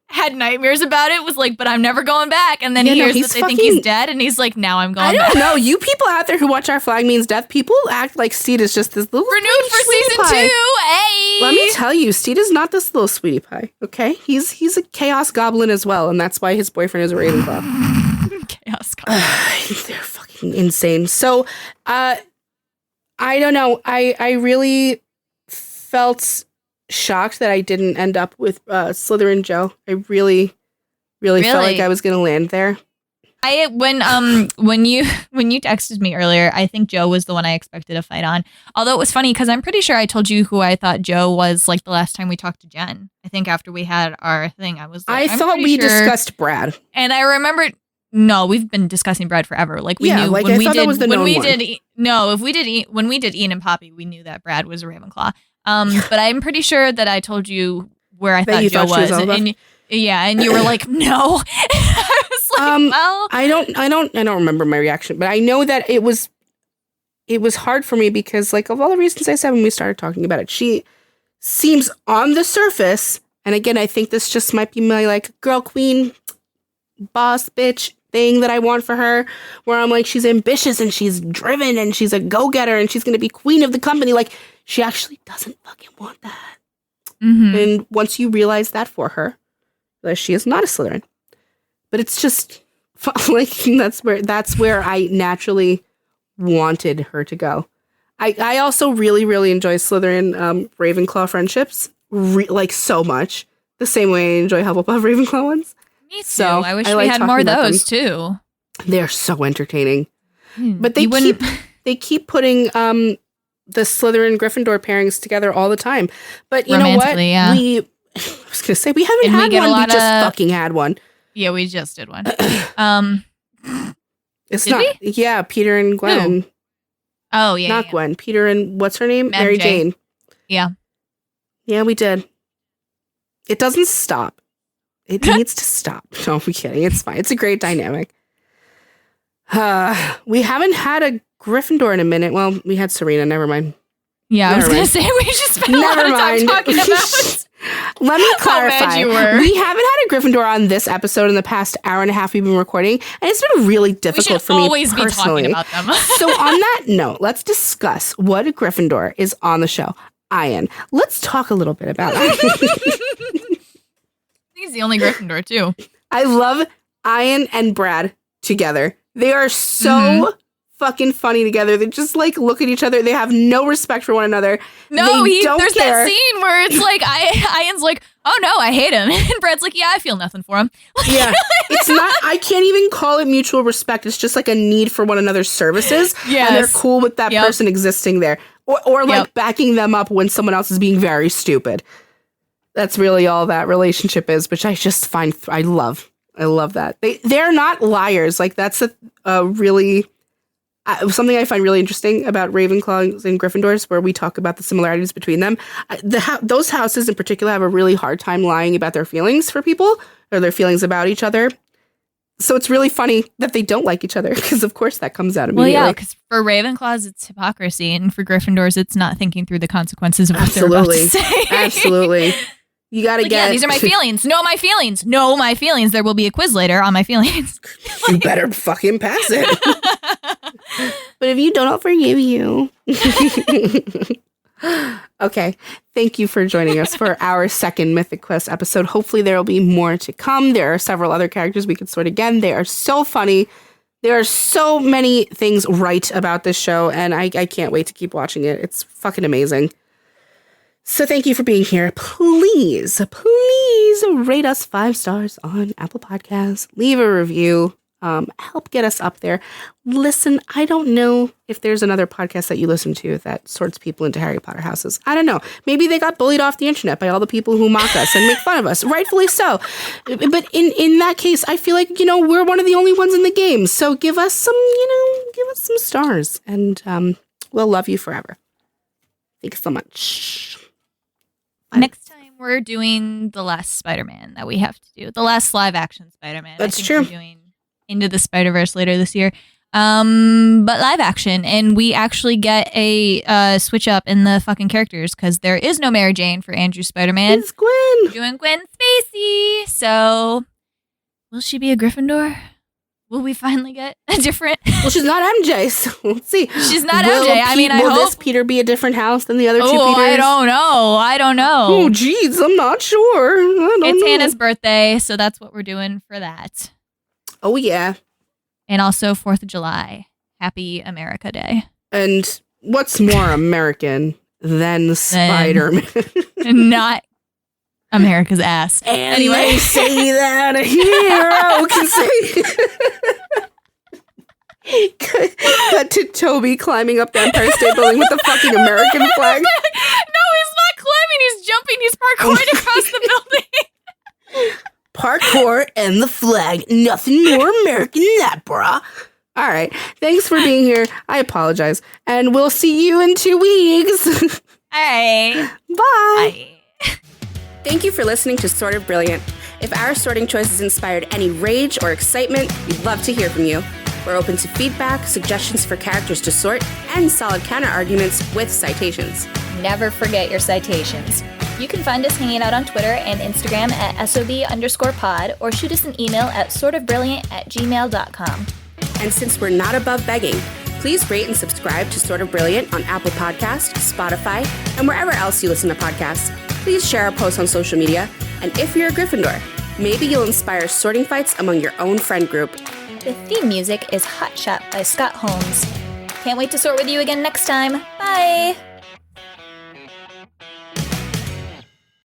Speaker 3: had nightmares about it, was like, but I'm never going back. And then he hears that they think he's dead and he's like, now I'm going back.
Speaker 1: I don't know. You people out there who watch Our Flag Means Death, people act like Steed is just this little
Speaker 3: renewed for
Speaker 1: sweetie
Speaker 3: season
Speaker 1: pie.
Speaker 3: 2. Hey,
Speaker 1: Let me tell you, Steed is not this little sweetie pie. Okay, he's a chaos goblin as well, and that's why his boyfriend is a Ravenclaw.
Speaker 3: Chaos goblin.
Speaker 1: They're fucking insane. So, I don't know. I really felt shocked that I didn't end up with Slytherin Joe. I really felt like I was gonna land there.
Speaker 3: When you texted me earlier, I think Joe was the one I expected a fight on. Although it was funny because I'm pretty sure I told you who I thought Joe was like the last time we talked to Jen. I think after we had our thing, I was like,
Speaker 1: I thought we discussed Brad,
Speaker 3: and I remembered. No, we've been discussing Brad forever. Like we knew
Speaker 1: like
Speaker 3: when
Speaker 1: I
Speaker 3: we
Speaker 1: thought
Speaker 3: did
Speaker 1: that was the
Speaker 3: when
Speaker 1: known
Speaker 3: we
Speaker 1: one.
Speaker 3: did no if we did when we did Ian and Poppy, we knew that Brad was a Ravenclaw. But I'm pretty sure that I told you where I thought Joe was, and you were like, no. I was like, well,
Speaker 1: I don't remember my reaction, but I know that it was hard for me because like of all the reasons I said when we started talking about it, she seems on the surface, and again, I think this just might be my like girl queen boss bitch thing that I want for her, where I'm like, she's ambitious and she's driven and she's a go-getter and she's going to be queen of the company. Like, she actually doesn't fucking want that.
Speaker 3: mm-hmm.
Speaker 1: And once you realize that for her, that she is not a Slytherin. But it's just like that's where I naturally wanted her to go. I also really enjoy Slytherin Ravenclaw friendships like so much, the same way I enjoy Hufflepuff Ravenclaw ones.
Speaker 3: Me too.
Speaker 1: So
Speaker 3: I wish
Speaker 1: I
Speaker 3: we
Speaker 1: like
Speaker 3: had
Speaker 1: talking
Speaker 3: more of
Speaker 1: about
Speaker 3: those too.
Speaker 1: They're so entertaining. But they keep putting the Slytherin Gryffindor pairings together all the time. But you know what?
Speaker 3: Yeah.
Speaker 1: I was gonna say we haven't had one. We just fucking had one.
Speaker 3: Yeah, we just did one.
Speaker 1: It's
Speaker 3: did
Speaker 1: not.
Speaker 3: we?
Speaker 1: Yeah, Peter and Gwen.
Speaker 3: Who? Oh yeah,
Speaker 1: not
Speaker 3: yeah.
Speaker 1: Gwen. Peter and what's her name? Mary Jane.
Speaker 3: Yeah.
Speaker 1: Yeah, we did. It doesn't stop. It needs to stop. No, I'm kidding. It's fine. It's a great dynamic. We haven't had a Gryffindor in a minute. Well, we had Serena. Never mind.
Speaker 3: Yeah, I was going to say we just spent a lot of time talking about
Speaker 1: Let me clarify.
Speaker 3: How bad you were.
Speaker 1: We haven't had a Gryffindor on this episode in the past hour and a half we've been recording, and it's been really difficult for me
Speaker 3: always
Speaker 1: personally.
Speaker 3: be talking about them.
Speaker 1: So on that note, let's discuss what a Gryffindor is on the show. Ian, let's talk a little bit about it.
Speaker 3: He's the only Gryffindor too.
Speaker 1: I love Ian and Brad together. They are so fucking funny together. They just like look at each other. They have no respect for one another.
Speaker 3: No, there's
Speaker 1: care.
Speaker 3: that scene where it's like Ian's like, oh no, I hate him. And Brad's like, yeah, I feel nothing for him.
Speaker 1: Yeah. It's not, I can't even call it mutual respect. It's just like a need for one another's services.
Speaker 3: Yes.
Speaker 1: And they're cool with that person existing there. Or like backing them up when someone else is being very stupid. That's really all that relationship is, which I just find I love that. They're not liars. Like that's a really something I find really interesting about Ravenclaws and Gryffindors, where we talk about the similarities between them. Those houses in particular have a really hard time lying about their feelings for people or their feelings about each other. So it's really funny that they don't like each other because, of course, that comes out immediately. Well, yeah,
Speaker 3: because for Ravenclaws, it's hypocrisy, and for Gryffindors, it's not thinking through the consequences of what they're about to say. Absolutely.
Speaker 1: You got to get...
Speaker 3: Yeah, these are my feelings. No, my feelings. No, my feelings. There will be a quiz later on my feelings.
Speaker 1: You better fucking pass it. But if you don't, I'll forgive you. Okay. Thank you for joining us for our second Mythic Quest episode. Hopefully there will be more to come. There are several other characters we could sort again. They are so funny. There are so many things right about this show, and I can't wait to keep watching it. It's fucking amazing. So thank you for being here. Please rate us 5 stars on Apple Podcasts. Leave a review. Help get us up there. Listen, I don't know if there's another podcast that you listen to that sorts people into Harry Potter houses. I don't know. Maybe they got bullied off the internet by all the people who mock us and make fun of us. Rightfully so. But in that case, I feel like, we're one of the only ones in the game. So give us some stars, and we'll love you forever. Thanks so much.
Speaker 3: Next time we're doing the last Spider-Man that we have to do. The last live action Spider-Man.
Speaker 1: That's true.
Speaker 3: We're doing Into the Spider-Verse later this year. But live action. And we actually get a switch up in the fucking characters because there is no Mary Jane for Andrew Spider-Man.
Speaker 1: It's Gwen.
Speaker 3: We're doing Gwen Stacy. So will she be a Gryffindor? Will we finally get a different...
Speaker 1: Well, she's not MJ, so let's see.
Speaker 3: She's not MJ. I
Speaker 1: will
Speaker 3: hope...
Speaker 1: this Peter be a different house than the other two Peters?
Speaker 3: I don't know.
Speaker 1: Oh, geez, I'm not sure.
Speaker 3: It's Hannah's birthday, so that's what we're doing for that.
Speaker 1: Oh, yeah.
Speaker 3: And also 4th of July. Happy America Day.
Speaker 1: And what's more American than Spider-Man?
Speaker 3: Not America's ass.
Speaker 1: And anyway, they say that a hero can say... Cut to Toby climbing up the Empire State Building with the fucking American flag.
Speaker 3: No, he's not climbing. He's jumping. He's parkouring across the building.
Speaker 1: Parkour and the flag. Nothing more American than that, brah. All right. Thanks for being here. I apologize. And we'll see you in 2 weeks.
Speaker 3: Hey.
Speaker 1: Bye. Thank you for listening to Sort of Brilliant. If our sorting choices inspired any rage or excitement, we'd love to hear from you. We're open to feedback, suggestions for characters to sort, and solid counter-arguments with citations.
Speaker 2: Never forget your citations. You can find us hanging out on Twitter and Instagram at SOB_pod or shoot us an email at sortofbrilliant@gmail.com.
Speaker 1: And since we're not above begging, please rate and subscribe to Sort of Brilliant on Apple Podcasts, Spotify, and wherever else you listen to podcasts. Please share our posts on social media. And if you're a Gryffindor, maybe you'll inspire sorting fights among your own friend group.
Speaker 2: The theme music is Hot Shot by Scott Holmes. Can't wait to sort with you again next time. Bye!